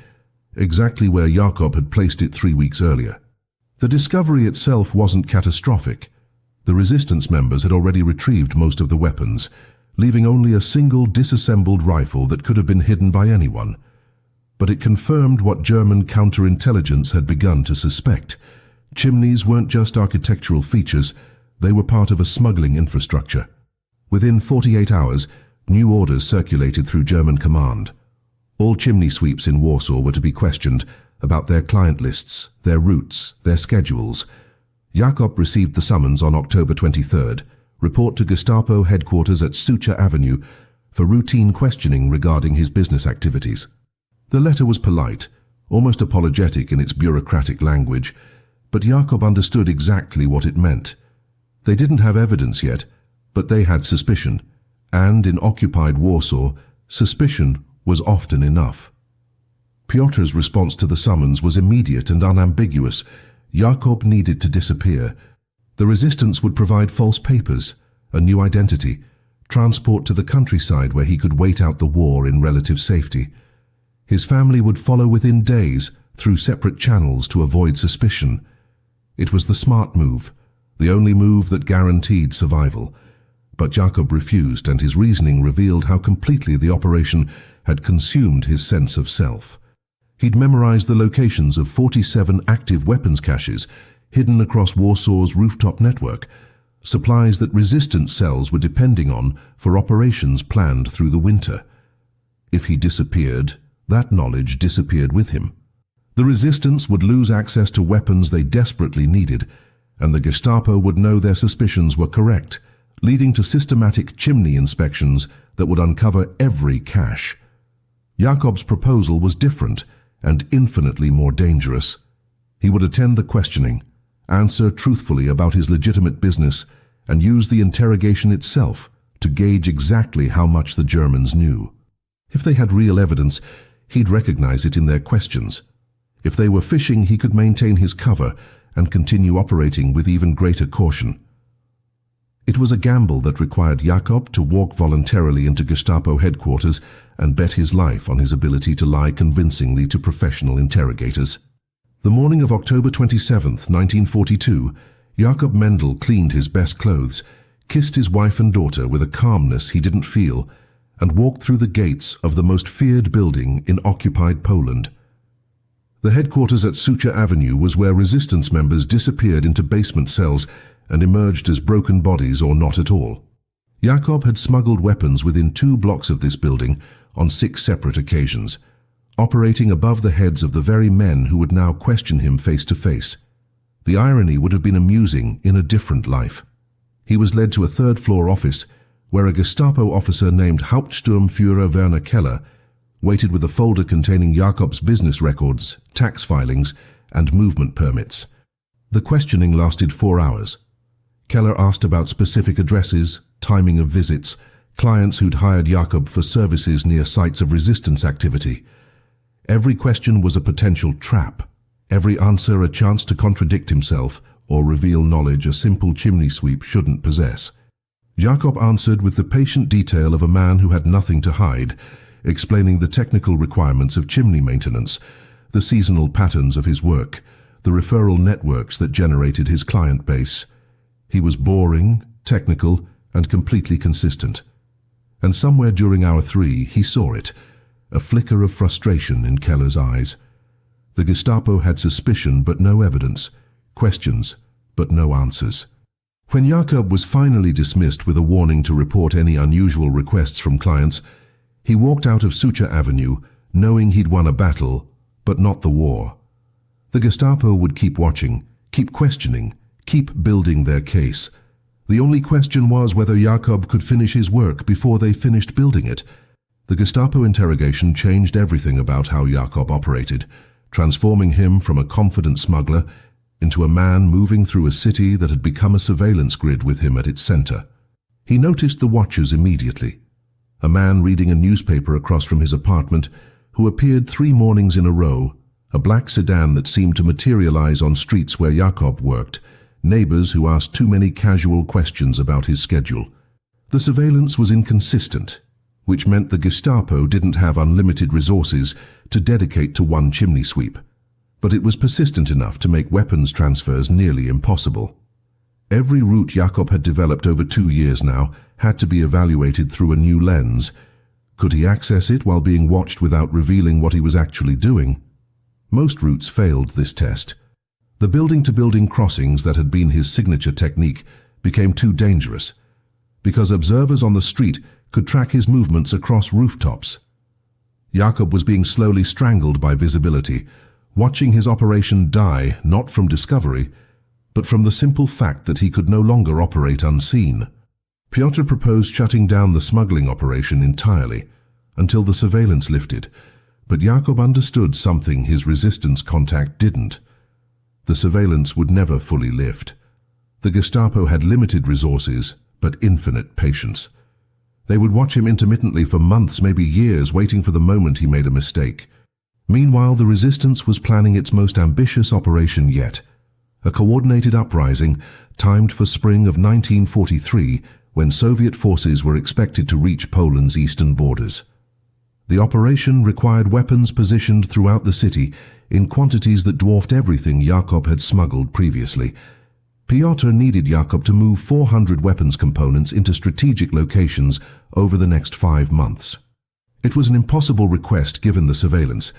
exactly where Jakob had placed it 3 weeks earlier. The discovery itself wasn't catastrophic. The resistance members had already retrieved most of the weapons, leaving only a single disassembled rifle that could have been hidden by anyone. But it confirmed what German counterintelligence had begun to suspect. Chimneys weren't just architectural features, they were part of a smuggling infrastructure. Within 48 hours, new orders circulated through German command. All chimney sweeps in Warsaw were to be questioned about their client lists, their routes, their schedules. Jakob received the summons on October 23rd. Report to Gestapo headquarters at Sucha Avenue for routine questioning regarding his business activities. The letter was polite, almost apologetic in its bureaucratic language, but Jakob understood exactly what it meant. They didn't have evidence yet, but they had suspicion, and in occupied Warsaw, suspicion was often enough. Piotr's response to the summons was immediate and unambiguous. Jakob needed to disappear. The resistance would provide false papers, a new identity, transport to the countryside where he could wait out the war in relative safety. His family would follow within days through separate channels to avoid suspicion. It was the smart move, the only move that guaranteed survival. But Jakob refused, and his reasoning revealed how completely the operation had consumed his sense of self. He'd memorized the locations of 47 active weapons caches hidden across Warsaw's rooftop network, supplies that resistance cells were depending on for operations planned through the winter. If he disappeared, that knowledge disappeared with him. The resistance would lose access to weapons they desperately needed, and the Gestapo would know their suspicions were correct, leading to systematic chimney inspections that would uncover every cache. Jakob's proposal was different and infinitely more dangerous. He would attend the questioning, answer truthfully about his legitimate business, and use the interrogation itself to gauge exactly how much the Germans knew. If they had real evidence, he'd recognize it in their questions. If they were fishing, he could maintain his cover and continue operating with even greater caution. It was a gamble that required Jakob to walk voluntarily into Gestapo headquarters and bet his life on his ability to lie convincingly to professional interrogators. The morning of October 27, 1942, Jakob Mendel cleaned his best clothes, kissed his wife and daughter with a calmness he didn't feel, and walked through the gates of the most feared building in occupied Poland. The headquarters at Sucha Avenue was where resistance members disappeared into basement cells and emerged as broken bodies or not at all. Jakob had smuggled weapons within 2 blocks of this building on 6 separate occasions, operating above the heads of the very men who would now question him face to face. The irony would have been amusing in a different life. He was led to a 3rd-floor office where a Gestapo officer named Hauptsturmführer Werner Keller waited with a folder containing Jakob's business records, tax filings, and movement permits. The questioning lasted 4 hours. Keller asked about specific addresses, timing of visits, clients who'd hired Jakob for services near sites of resistance activity. Every question was a potential trap, every answer a chance to contradict himself or reveal knowledge a simple chimney sweep shouldn't possess. Jakob answered with the patient detail of a man who had nothing to hide, explaining the technical requirements of chimney maintenance, the seasonal patterns of his work, the referral networks that generated his client base. He was boring, technical, and completely consistent. And somewhere during hour 3, he saw it, a flicker of frustration in Keller's eyes. The Gestapo had suspicion but no evidence, questions but no answers. When Jakob was finally dismissed with a warning to report any unusual requests from clients, he walked out of Sucha Avenue, knowing he'd won a battle, but not the war. The Gestapo would keep watching, keep questioning, keep building their case. The only question was whether Jakob could finish his work before they finished building it. The Gestapo interrogation changed everything about how Jakob operated, transforming him from a confident smuggler into a man moving through a city that had become a surveillance grid with him at its center. He noticed the watchers immediately. A man reading a newspaper across from his apartment, who appeared 3 mornings in a row, a black sedan that seemed to materialize on streets where Jakob worked, neighbors who asked too many casual questions about his schedule. The surveillance was inconsistent, which meant the Gestapo didn't have unlimited resources to dedicate to one chimney sweep. But it was persistent enough to make weapons transfers nearly impossible. Every route Jakob had developed over 2 years now had to be evaluated through a new lens. Could he access it while being watched without revealing what he was actually doing? Most routes failed this test. The building-to-building crossings that had been his signature technique became too dangerous. because observers on the street could track his movements across rooftops. Jakob was being slowly strangled by visibility, watching his operation die not from discovery, but from the simple fact that he could no longer operate unseen. Piotr proposed shutting down the smuggling operation entirely until the surveillance lifted, but Jakob understood something his resistance contact didn't. The surveillance would never fully lift. The Gestapo had limited resources, but infinite patience. They would watch him intermittently for months, maybe years, waiting for the moment he made a mistake. Meanwhile, the resistance was planning its most ambitious operation yet, a coordinated uprising timed for spring of 1943, when Soviet forces were expected to reach Poland's eastern borders. The operation required weapons positioned throughout the city in quantities that dwarfed everything Jakob had smuggled previously. Piotr needed Jakob to move 400 weapons components into strategic locations over the next 5 months. It was an impossible request given the surveillance,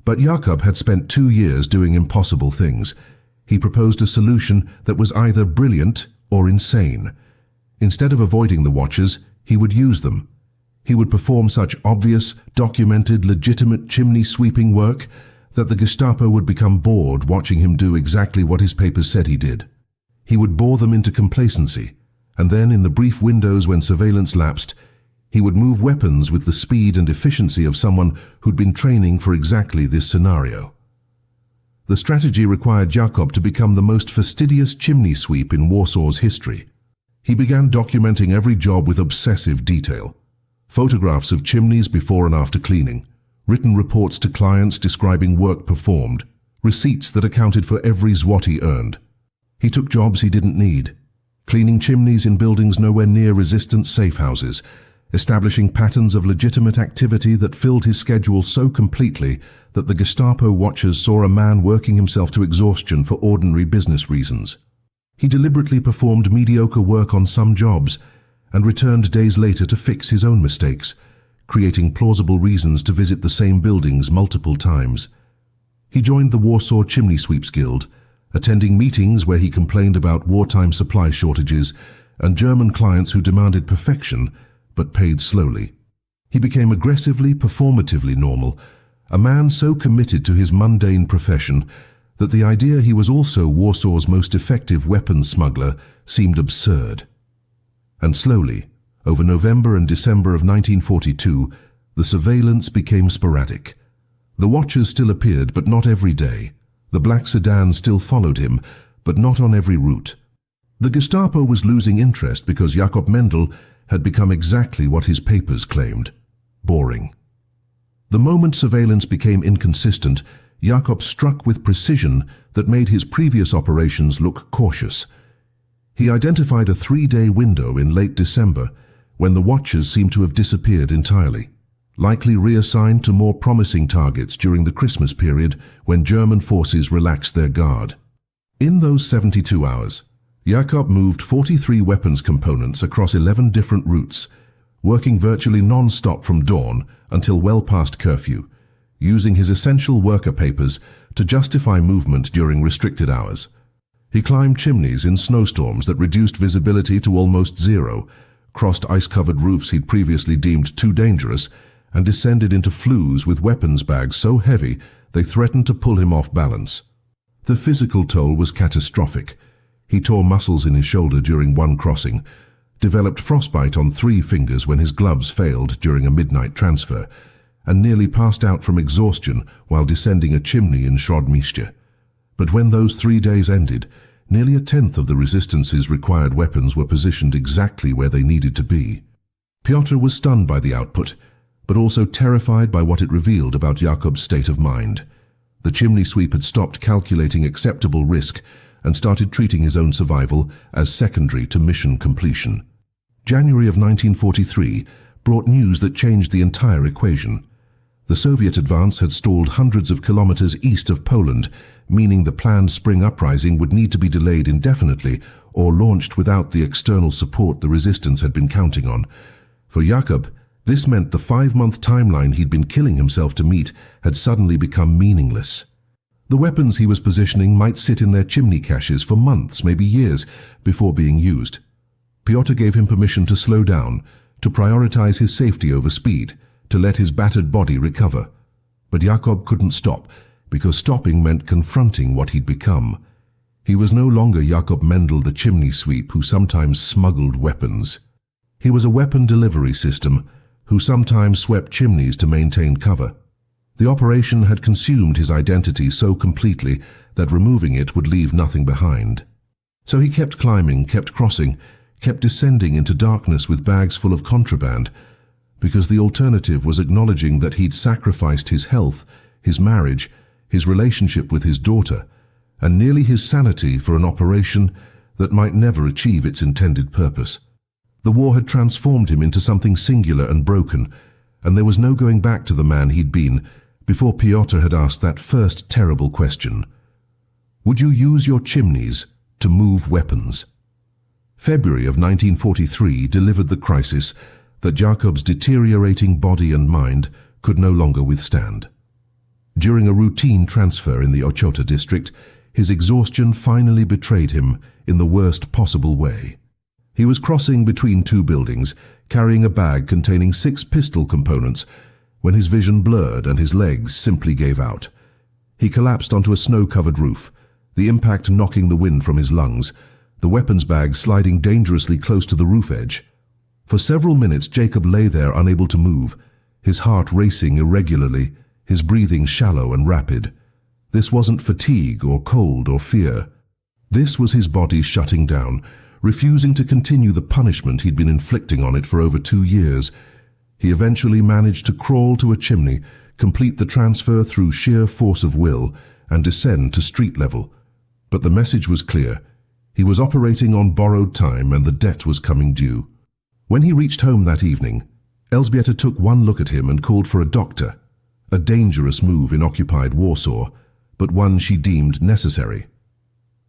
but Jakob had spent 2 years doing impossible things. He proposed a solution that was either brilliant or insane. Instead of avoiding the watchers, he would use them. He would perform such obvious, documented, legitimate chimney-sweeping work that the Gestapo would become bored watching him do exactly what his papers said he did. He would bore them into complacency, and then in the brief windows when surveillance lapsed, he would move weapons with the speed and efficiency of someone who'd been training for exactly this scenario. The strategy required Jakob to become the most fastidious chimney sweep in Warsaw's history. He began documenting every job with obsessive detail. Photographs of chimneys before and after cleaning, written reports to clients describing work performed, receipts that accounted for every zloty earned. He took jobs he didn't need, cleaning chimneys in buildings nowhere near resistance safe houses, establishing patterns of legitimate activity that filled his schedule so completely that the Gestapo watchers saw a man working himself to exhaustion for ordinary business reasons. He deliberately performed mediocre work on some jobs and returned days later to fix his own mistakes, creating plausible reasons to visit the same buildings multiple times. He joined the Warsaw Chimney Sweeps Guild, attending meetings where he complained about wartime supply shortages and German clients who demanded perfection but paid slowly. He became aggressively, performatively normal, a man so committed to his mundane profession that the idea he was also Warsaw's most effective weapons smuggler seemed absurd. And slowly, over November and December of 1942, the surveillance became sporadic. The watchers still appeared, but not every day. The black sedan still followed him, but not on every route. The Gestapo was losing interest because Jakob Mendel had become exactly what his papers claimed: boring. The moment surveillance became inconsistent, Jakob struck with precision that made his previous operations look cautious. He identified a 3-day window in late December when the watchers seemed to have disappeared entirely, likely reassigned to more promising targets during the Christmas period when German forces relaxed their guard. In those 72 hours, Jakob moved 43 weapons components across 11 different routes, working virtually non-stop from dawn until well past curfew, using his essential worker papers to justify movement during restricted hours. He climbed chimneys in snowstorms that reduced visibility to almost zero, crossed ice-covered roofs he'd previously deemed too dangerous, and descended into flues with weapons bags so heavy they threatened to pull him off balance. The physical toll was catastrophic. He tore muscles in his shoulder during one crossing, developed frostbite on 3 fingers when his gloves failed during a midnight transfer, and nearly passed out from exhaustion while descending a chimney in Śródmieście. But when those 3 days ended, nearly a tenth of the resistance's required weapons were positioned exactly where they needed to be. Piotr was stunned by the output, but also terrified by what it revealed about Jakob's state of mind. The chimney sweep had stopped calculating acceptable risk and started treating his own survival as secondary to mission completion. January of 1943 brought news that changed the entire equation. The Soviet advance had stalled hundreds of kilometers east of Poland, meaning the planned spring uprising would need to be delayed indefinitely or launched without the external support the resistance had been counting on. For Jakob, this meant the 5-month timeline he'd been killing himself to meet had suddenly become meaningless. The weapons he was positioning might sit in their chimney caches for months, maybe years, before being used. Piotr gave him permission to slow down, to prioritize his safety over speed, to let his battered body recover. But Jakob couldn't stop, because stopping meant confronting what he'd become. He was no longer Jakob Mendel, the chimney sweep who sometimes smuggled weapons. He was a weapon delivery system who sometimes swept chimneys to maintain cover. The operation had consumed his identity so completely that removing it would leave nothing behind. So he kept climbing, kept crossing, kept descending into darkness with bags full of contraband, because the alternative was acknowledging that he'd sacrificed his health, his marriage, his relationship with his daughter, and nearly his sanity for an operation that might never achieve its intended purpose. The war had transformed him into something singular and broken, and there was no going back to the man he'd been before Piotr had asked that first terrible question. Would you use your chimneys to move weapons? February of 1943 delivered the crisis that Jakob's deteriorating body and mind could no longer withstand. During a routine transfer in the Ochota district, his exhaustion finally betrayed him in the worst possible way. He was crossing between two buildings, carrying a bag containing 6 pistol components, when his vision blurred and his legs simply gave out. He collapsed onto a snow-covered roof, the impact knocking the wind from his lungs, the weapons bag sliding dangerously close to the roof edge. For several minutes Jacob lay there unable to move, his heart racing irregularly, his breathing shallow and rapid. This wasn't fatigue or cold or fear. This was his body shutting down, refusing to continue the punishment he'd been inflicting on it for over 2 years. He eventually managed to crawl to a chimney, complete the transfer through sheer force of will, and descend to street level. But the message was clear. He was operating on borrowed time and the debt was coming due. When he reached home that evening, Elżbieta took one look at him and called for a doctor. A dangerous move in occupied Warsaw, but one she deemed necessary.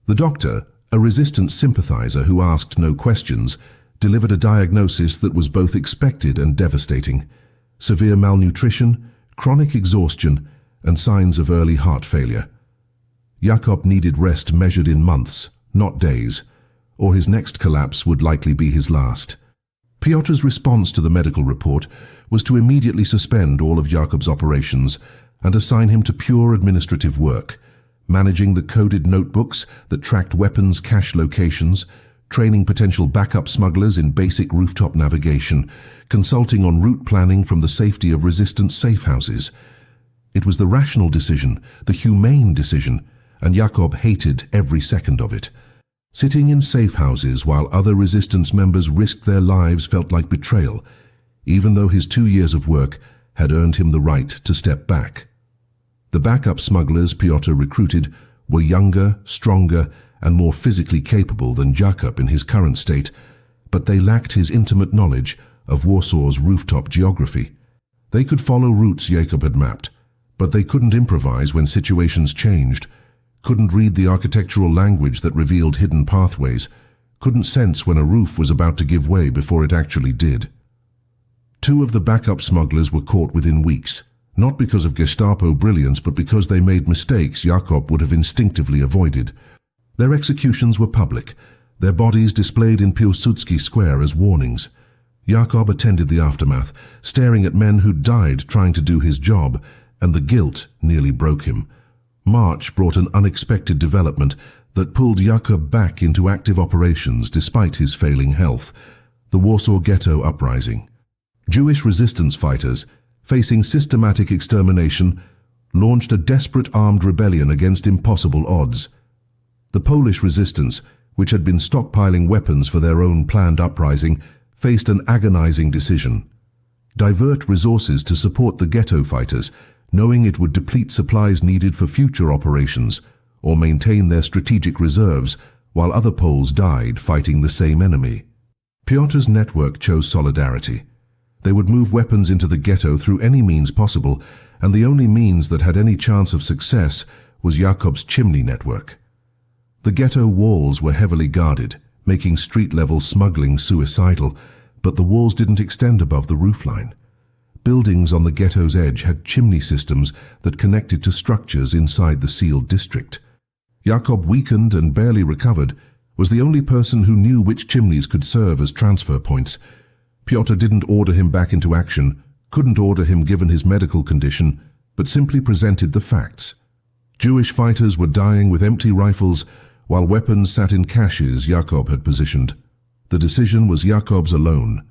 The doctor, a resistance sympathizer who asked no questions, delivered a diagnosis that was both expected and devastating: severe malnutrition, chronic exhaustion, and signs of early heart failure. Jakob needed rest measured in months, not days, or his next collapse would likely be his last. Piotr's response to the medical report was to immediately suspend all of Jakob's operations and assign him to pure administrative work, managing the coded notebooks that tracked weapons cache locations, training potential backup smugglers in basic rooftop navigation, consulting on route planning from the safety of resistance safe houses. It was the rational decision, the humane decision, and Jakob hated every second of it. Sitting in safe houses while other resistance members risked their lives felt like betrayal, even though his 2 years of work had earned him the right to step back. The backup smugglers Piotr recruited were younger, stronger, and more physically capable than Jakob in his current state, but they lacked his intimate knowledge of Warsaw's rooftop geography. They could follow routes Jakob had mapped, but they couldn't improvise when situations changed, couldn't read the architectural language that revealed hidden pathways, couldn't sense when a roof was about to give way before it actually did. 2 of the backup smugglers were caught within weeks, not because of Gestapo brilliance but because they made mistakes Jakob would have instinctively avoided. Their executions were public, their bodies displayed in Piłsudski Square as warnings. Jakob attended the aftermath, staring at men who'd died trying to do his job, and the guilt nearly broke him. March brought an unexpected development that pulled Jakob back into active operations despite his failing health: the Warsaw Ghetto Uprising. Jewish resistance fighters, facing systematic extermination, launched a desperate armed rebellion against impossible odds. The Polish resistance, which had been stockpiling weapons for their own planned uprising, faced an agonizing decision: divert resources to support the ghetto fighters, knowing it would deplete supplies needed for future operations, or maintain their strategic reserves while other Poles died fighting the same enemy. Piotr's network chose solidarity. They would move weapons into the ghetto through any means possible, and the only means that had any chance of success was Jakob's chimney network. The ghetto walls were heavily guarded, making street-level smuggling suicidal, but the walls didn't extend above the roofline. Buildings on the ghetto's edge had chimney systems that connected to structures inside the sealed district. Jakob, weakened and barely recovered, was the only person who knew which chimneys could serve as transfer points. Piotr didn't order him back into action, couldn't order him given his medical condition, but simply presented the facts. Jewish fighters were dying with empty rifles, while weapons sat in caches Jakob had positioned. The decision was Jakob's alone.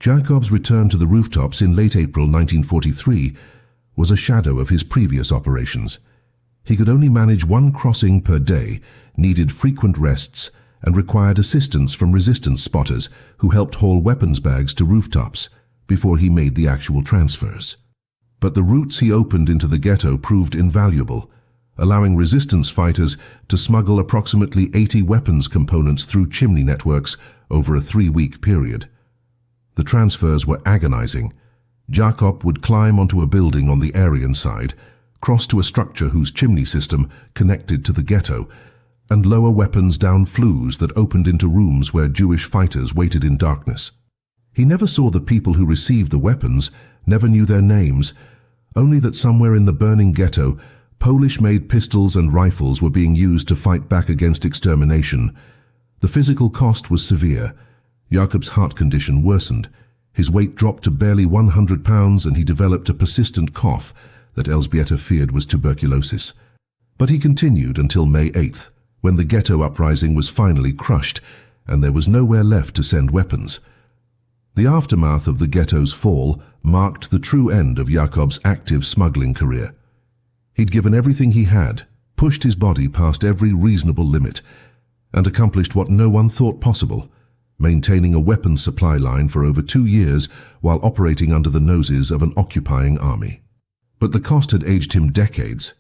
Jakob's return to the rooftops in late April 1943 was a shadow of his previous operations. He could only manage one crossing per day, needed frequent rests, and required assistance from resistance spotters who helped haul weapons bags to rooftops before he made the actual transfers. But the routes he opened into the ghetto proved invaluable, allowing resistance fighters to smuggle approximately 80 weapons components through chimney networks over a 3-week period. The transfers were agonizing. Jakob would climb onto a building on the Aryan side, cross to a structure whose chimney system connected to the ghetto, and lower weapons down flues that opened into rooms where Jewish fighters waited in darkness. He never saw the people who received the weapons, never knew their names, only that somewhere in the burning ghetto, Polish-made pistols and rifles were being used to fight back against extermination. The physical cost was severe. Jakob's heart condition worsened. His weight dropped to barely 100 pounds and he developed a persistent cough that Elżbieta feared was tuberculosis. But he continued until May 8th, when the ghetto uprising was finally crushed and there was nowhere left to send weapons. The aftermath of the ghetto's fall marked the true end of Jakob's active smuggling career. He'd given everything he had, pushed his body past every reasonable limit, and accomplished what no one thought possible, maintaining a weapons supply line for over 2 years while operating under the noses of an occupying army. But the cost had aged him decades.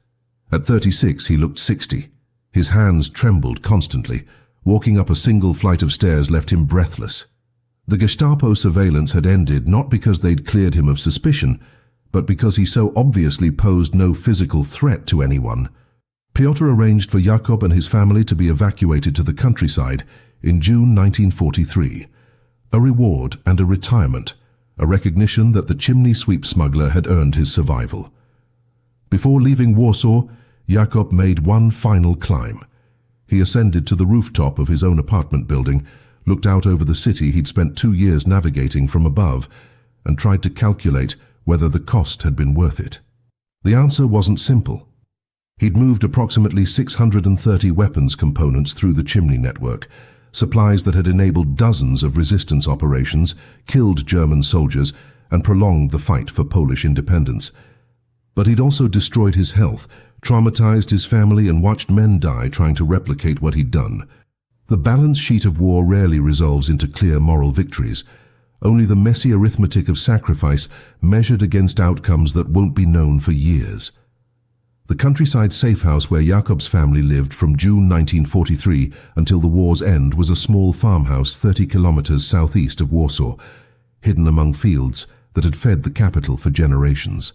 At 36, he looked 60. His hands trembled constantly. Walking up a single flight of stairs left him breathless. The Gestapo surveillance had ended not because they'd cleared him of suspicion, but because he so obviously posed no physical threat to anyone. Piotr arranged for Jakob and his family to be evacuated to the countryside in June 1943. A reward and a retirement, a recognition that the chimney sweep smuggler had earned his survival. Before leaving Warsaw, Jakob made one final climb. He ascended to the rooftop of his own apartment building, looked out over the city he'd spent 2 years navigating from above, and tried to calculate whether the cost had been worth it. The answer wasn't simple. He'd moved approximately 630 weapons components through the chimney network, supplies that had enabled dozens of resistance operations, killed German soldiers, and prolonged the fight for Polish independence. But he'd also destroyed his health, traumatized his family, and watched men die trying to replicate what he'd done. The balance sheet of war rarely resolves into clear moral victories. Only the messy arithmetic of sacrifice measured against outcomes that won't be known for years. The countryside safe house where Jakob's family lived from June 1943 until the war's end was a small farmhouse 30 kilometers southeast of Warsaw, hidden among fields that had fed the capital for generations.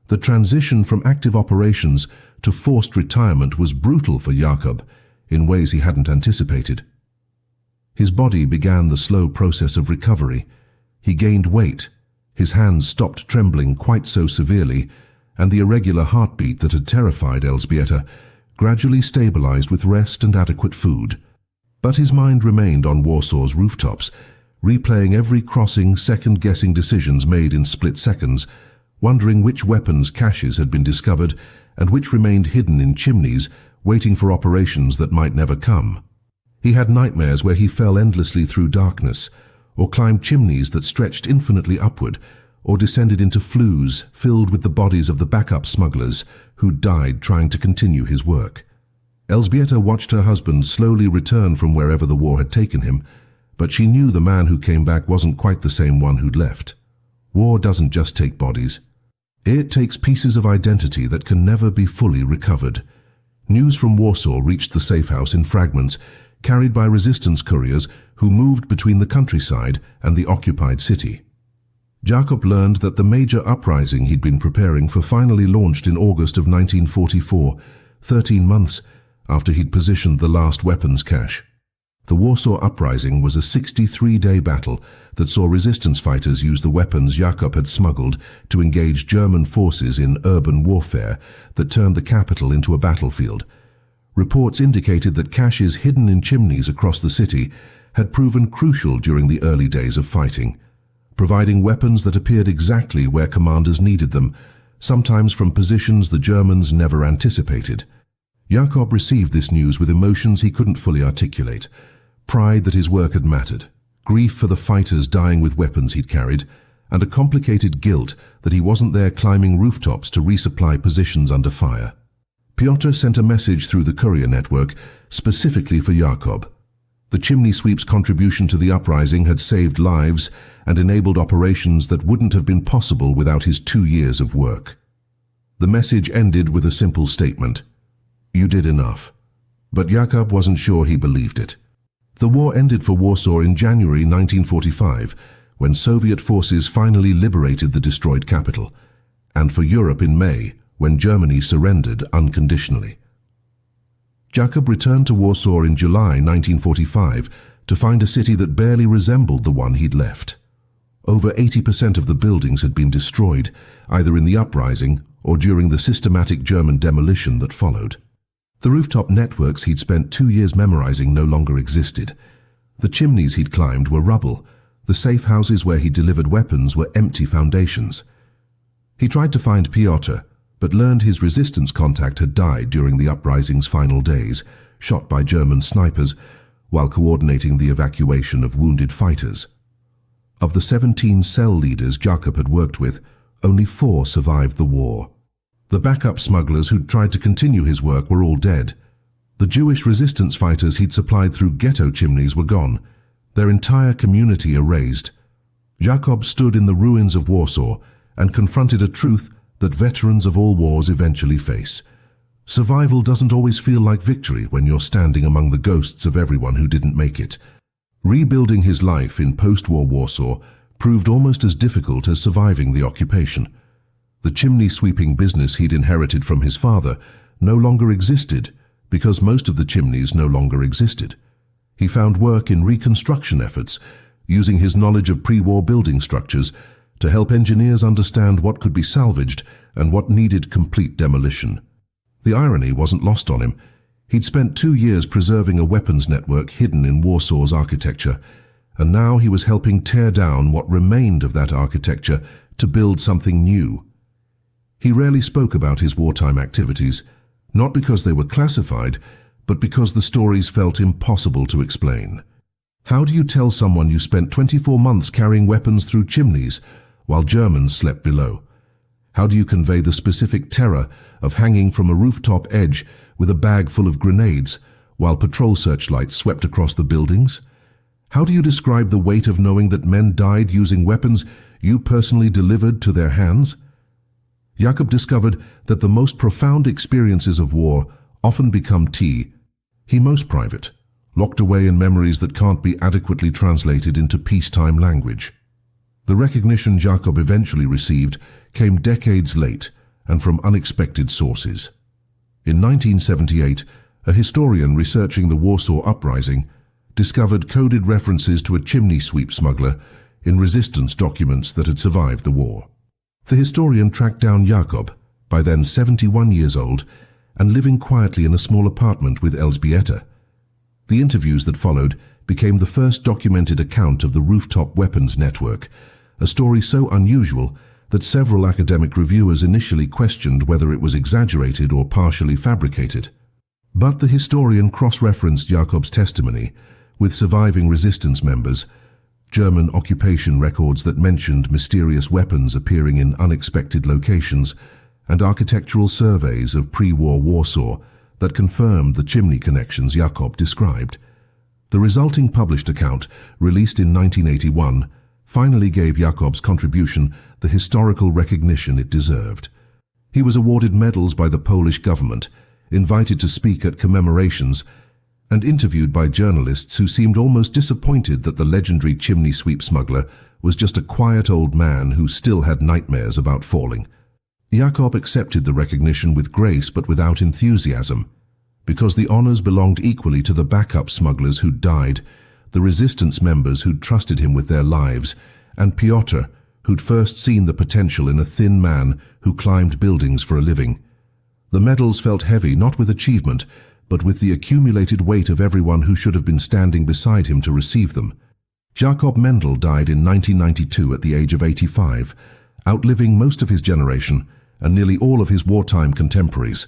The transition from active operations to forced retirement was brutal for Jakob in ways he hadn't anticipated. His body began the slow process of recovery. He gained weight, his hands stopped trembling quite so severely, and the irregular heartbeat that had terrified Elżbieta gradually stabilized with rest and adequate food. But his mind remained on Warsaw's rooftops, replaying every crossing, second-guessing decisions made in split seconds, wondering which weapons caches had been discovered and which remained hidden in chimneys, waiting for operations that might never come. He had nightmares where he fell endlessly through darkness, or climbed chimneys that stretched infinitely upward, or descended into flues filled with the bodies of the backup smugglers who died trying to continue his work. Elżbieta watched her husband slowly return from wherever the war had taken him, but she knew the man who came back wasn't quite the same one who'd left. War doesn't just take bodies. It takes pieces of identity that can never be fully recovered. News from Warsaw reached the safe house in fragments, carried by resistance couriers who moved between the countryside and the occupied city. Jakob learned that the major uprising he'd been preparing for finally launched in August of 1944, 13 months after he'd positioned the last weapons cache. The Warsaw Uprising was a 63-day battle that saw resistance fighters use the weapons Jakob had smuggled to engage German forces in urban warfare that turned the capital into a battlefield. Reports indicated that caches hidden in chimneys across the city had proven crucial during the early days of fighting, providing weapons that appeared exactly where commanders needed them, sometimes from positions the Germans never anticipated. Jakob received this news with emotions he couldn't fully articulate: pride that his work had mattered, grief for the fighters dying with weapons he'd carried, and a complicated guilt that he wasn't there climbing rooftops to resupply positions under fire. Piotr sent a message through the courier network specifically for Jakob. The chimney sweep's contribution to the uprising had saved lives and enabled operations that wouldn't have been possible without his 2 years of work. The message ended with a simple statement: "You did enough." But Jakob wasn't sure he believed it. The war ended for Warsaw in January 1945, when Soviet forces finally liberated the destroyed capital, and for Europe in May, when Germany surrendered unconditionally. Jakob returned to Warsaw in July 1945 to find a city that barely resembled the one he'd left. Over 80% of the buildings had been destroyed, either in the uprising or during the systematic German demolition that followed. The rooftop networks he'd spent 2 years memorizing no longer existed. The chimneys he'd climbed were rubble. The safe houses where he delivered weapons were empty foundations. He tried to find Piotr, but learned his resistance contact had died during the uprising's final days, shot by German snipers, while coordinating the evacuation of wounded fighters. Of the 17 cell leaders Jakob had worked with, only 4 survived the war. The backup smugglers who'd tried to continue his work were all dead. The Jewish resistance fighters he'd supplied through ghetto chimneys were gone, their entire community erased. Jakob stood in the ruins of Warsaw and confronted a truth that veterans of all wars eventually face. Survival doesn't always feel like victory when you're standing among the ghosts of everyone who didn't make it. Rebuilding his life in post-war Warsaw proved almost as difficult as surviving the occupation. The chimney-sweeping business he'd inherited from his father no longer existed because most of the chimneys no longer existed. He found work in reconstruction efforts, using his knowledge of pre-war building structures to help engineers understand what could be salvaged and what needed complete demolition. The irony wasn't lost on him. He'd spent 2 years preserving a weapons network hidden in Warsaw's architecture, and now he was helping tear down what remained of that architecture to build something new. He rarely spoke about his wartime activities, not because they were classified, but because the stories felt impossible to explain. How do you tell someone you spent 24 months carrying weapons through chimneys while Germans slept below? How do you convey the specific terror of hanging from a rooftop edge with a bag full of grenades while patrol searchlights swept across the buildings? How do you describe the weight of knowing that men died using weapons you personally delivered to their hands? Jakob discovered that the most profound experiences of war often become he most private, locked away in memories that can't be adequately translated into peacetime language. The recognition Jakob eventually received came decades late and from unexpected sources. In 1978, a historian researching the Warsaw Uprising discovered coded references to a chimney sweep smuggler in resistance documents that had survived the war. The historian tracked down Jakob, by then 71 years old, and living quietly in a small apartment with Elżbieta. The interviews that followed became the first documented account of the rooftop weapons network, a story so unusual that several academic reviewers initially questioned whether it was exaggerated or partially fabricated. But the historian cross-referenced Jakob's testimony with surviving resistance members, German occupation records that mentioned mysterious weapons appearing in unexpected locations, and architectural surveys of pre-war Warsaw that confirmed the chimney connections Jakob described. The resulting published account, released in 1981, finally gave Jakob's contribution the historical recognition it deserved. He was awarded medals by the Polish government, invited to speak at commemorations, and interviewed by journalists who seemed almost disappointed that the legendary chimney sweep smuggler was just a quiet old man who still had nightmares about falling. Jakob accepted the recognition with grace but without enthusiasm, because the honors belonged equally to the backup smugglers who'd died, the resistance members who'd trusted him with their lives, and Piotr, who'd first seen the potential in a thin man who climbed buildings for a living. The medals felt heavy not with achievement, but with the accumulated weight of everyone who should have been standing beside him to receive them. Jacob Mendel died in 1992 at the age of 85, outliving most of his generation and nearly all of his wartime contemporaries.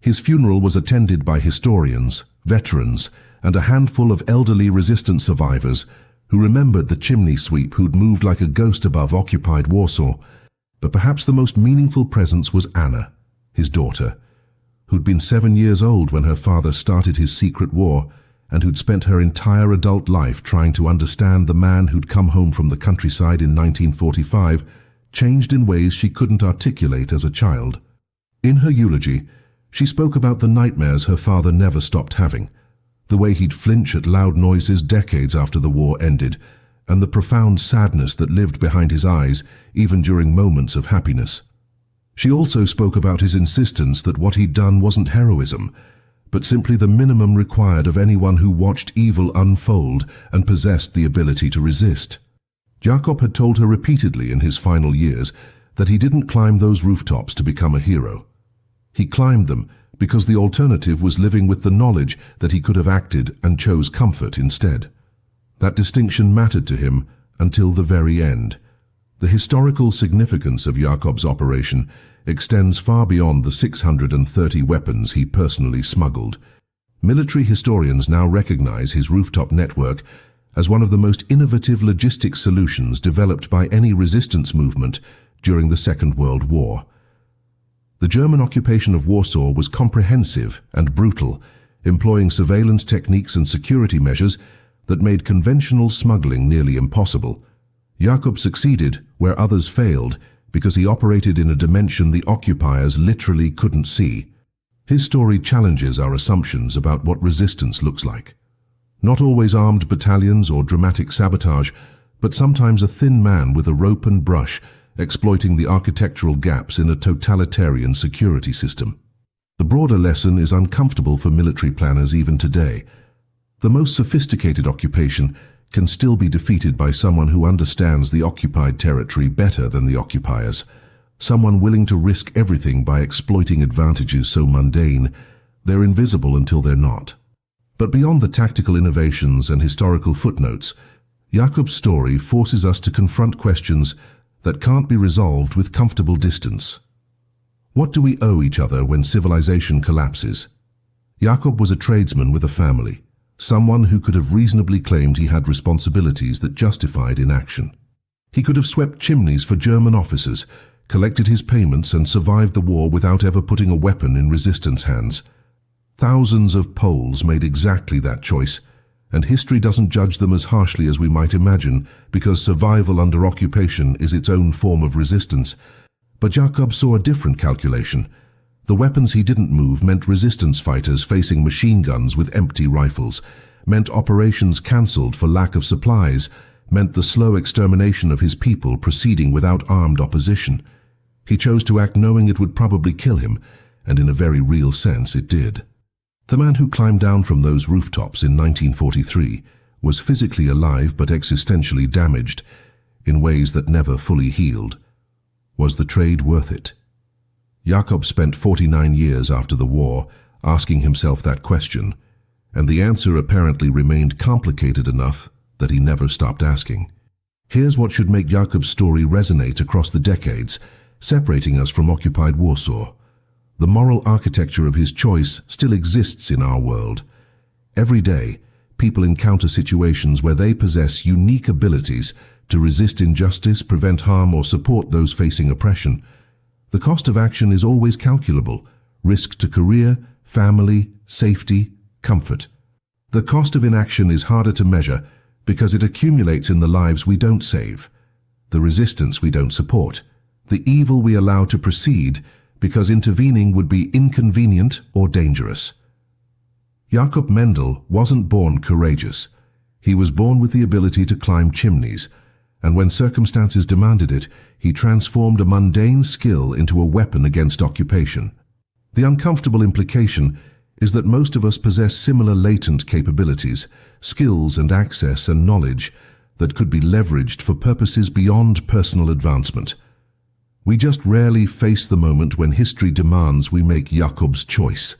His funeral was attended by historians, veterans, and a handful of elderly resistance survivors who remembered the chimney sweep who'd moved like a ghost above occupied Warsaw. But perhaps the most meaningful presence was Anna, his daughter, who'd been 7 years old when her father started his secret war and who'd spent her entire adult life trying to understand the man who'd come home from the countryside in 1945, changed in ways she couldn't articulate as a child. In her eulogy, she spoke about the nightmares her father never stopped having, the way he'd flinch at loud noises decades after the war ended, and the profound sadness that lived behind his eyes even during moments of happiness. She also spoke about his insistence that what he'd done wasn't heroism, but simply the minimum required of anyone who watched evil unfold and possessed the ability to resist. Jacob had told her repeatedly in his final years that he didn't climb those rooftops to become a hero. He climbed them because the alternative was living with the knowledge that he could have acted and chose comfort instead. That distinction mattered to him until the very end. The historical significance of Jacob's operation extends far beyond the 630 weapons he personally smuggled. Military historians now recognize his rooftop network as one of the most innovative logistics solutions developed by any resistance movement during the Second World War. The German occupation of Warsaw was comprehensive and brutal, employing surveillance techniques and security measures that made conventional smuggling nearly impossible. Jacob succeeded where others failed because he operated in a dimension the occupiers literally couldn't see. His story challenges our assumptions about what resistance looks like. Not always armed battalions or dramatic sabotage, but sometimes a thin man with a rope and brush exploiting the architectural gaps in a totalitarian security system. The broader lesson is uncomfortable for military planners even today. The most sophisticated occupation can still be defeated by someone who understands the occupied territory better than the occupiers, someone willing to risk everything by exploiting advantages so mundane they're invisible until they're not. But beyond the tactical innovations and historical footnotes, Jacob's story forces us to confront questions that can't be resolved with comfortable distance. What do we owe each other when civilization collapses? Jacob was a tradesman with a family, someone who could have reasonably claimed he had responsibilities that justified inaction. He could have swept chimneys for German officers, collected his payments and survived the war without ever putting a weapon in resistance hands. Thousands of Poles made exactly that choice, and history doesn't judge them as harshly as we might imagine because survival under occupation is its own form of resistance. But Jacob saw a different calculation. The weapons he didn't move meant resistance fighters facing machine guns with empty rifles, meant operations cancelled for lack of supplies, meant the slow extermination of his people proceeding without armed opposition. He chose to act knowing it would probably kill him, and in a very real sense it did. The man who climbed down from those rooftops in 1943 was physically alive but existentially damaged in ways that never fully healed. Was the trade worth it? Jacob spent 49 years after the war asking himself that question, and the answer apparently remained complicated enough that he never stopped asking. Here's what should make Jacob's story resonate across the decades, separating us from occupied Warsaw. The moral architecture of his choice still exists in our world. Every day, people encounter situations where they possess unique abilities to resist injustice, prevent harm, or support those facing oppression. The cost of action is always calculable: risk to career, family, safety, comfort. The cost of inaction is harder to measure because it accumulates in the lives we don't save, the resistance we don't support, the evil we allow to proceed because intervening would be inconvenient or dangerous. Jacob Mendel wasn't born courageous. He was born with the ability to climb chimneys, and when circumstances demanded it, he transformed a mundane skill into a weapon against occupation. The uncomfortable implication is that most of us possess similar latent capabilities, skills and access and knowledge that could be leveraged for purposes beyond personal advancement. We just rarely face the moment when history demands we make Jacob's choice.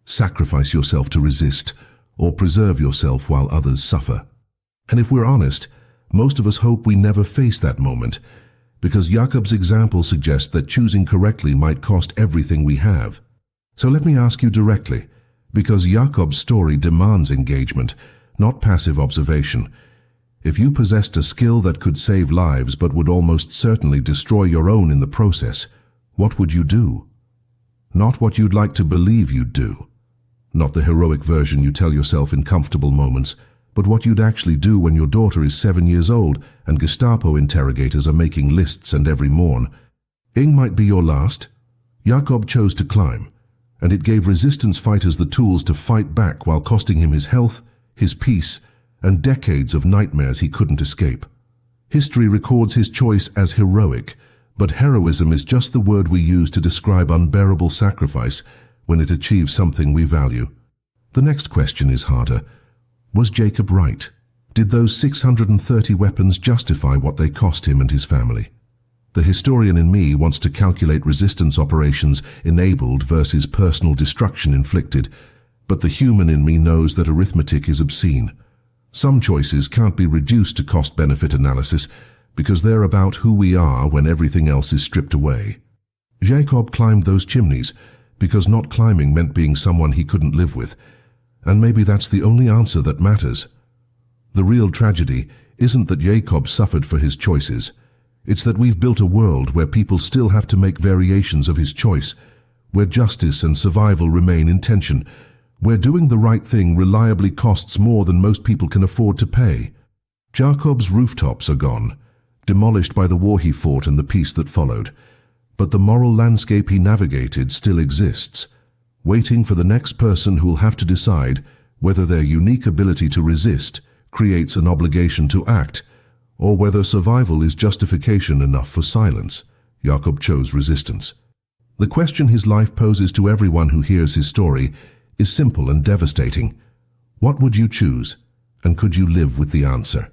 sacrifice yourself to resist, or preserve yourself while others suffer. And if we're honest, most of us hope we never face that moment, because Jacob's example suggests that choosing correctly might cost everything we have. So let me ask you directly, because Jacob's story demands engagement, not passive observation. If you possessed a skill that could save lives but would almost certainly destroy your own in the process, what would you do? Not what you'd like to believe you'd do. Not the heroic version you tell yourself in comfortable moments, but what you'd actually do when your daughter is 7 years old and Gestapo interrogators are making lists and every morn. Ing might be your last. Jacob chose to climb, and it gave resistance fighters the tools to fight back while costing him his health, his peace, and decades of nightmares he couldn't escape. History records his choice as heroic, but heroism is just the word we use to describe unbearable sacrifice when it achieves something we value. The next question is harder. Was Jacob right? Did those 630 weapons justify what they cost him and his family? The historian in me wants to calculate resistance operations enabled versus personal destruction inflicted, but the human in me knows that arithmetic is obscene. Some choices can't be reduced to cost-benefit analysis because they're about who we are when everything else is stripped away. Jacob climbed those chimneys because not climbing meant being someone he couldn't live with, and maybe that's the only answer that matters. The real tragedy isn't that Jacob suffered for his choices. It's that we've built a world where people still have to make variations of his choice, where justice and survival remain in tension, where doing the right thing reliably costs more than most people can afford to pay. Jacob's rooftops are gone, demolished by the war he fought and the peace that followed, but the moral landscape he navigated still exists, waiting for the next person who'll have to decide whether their unique ability to resist creates an obligation to act, or whether survival is justification enough for silence. Jacob chose resistance. The question his life poses to everyone who hears his story is simple and devastating. What would you choose, and could you live with the answer?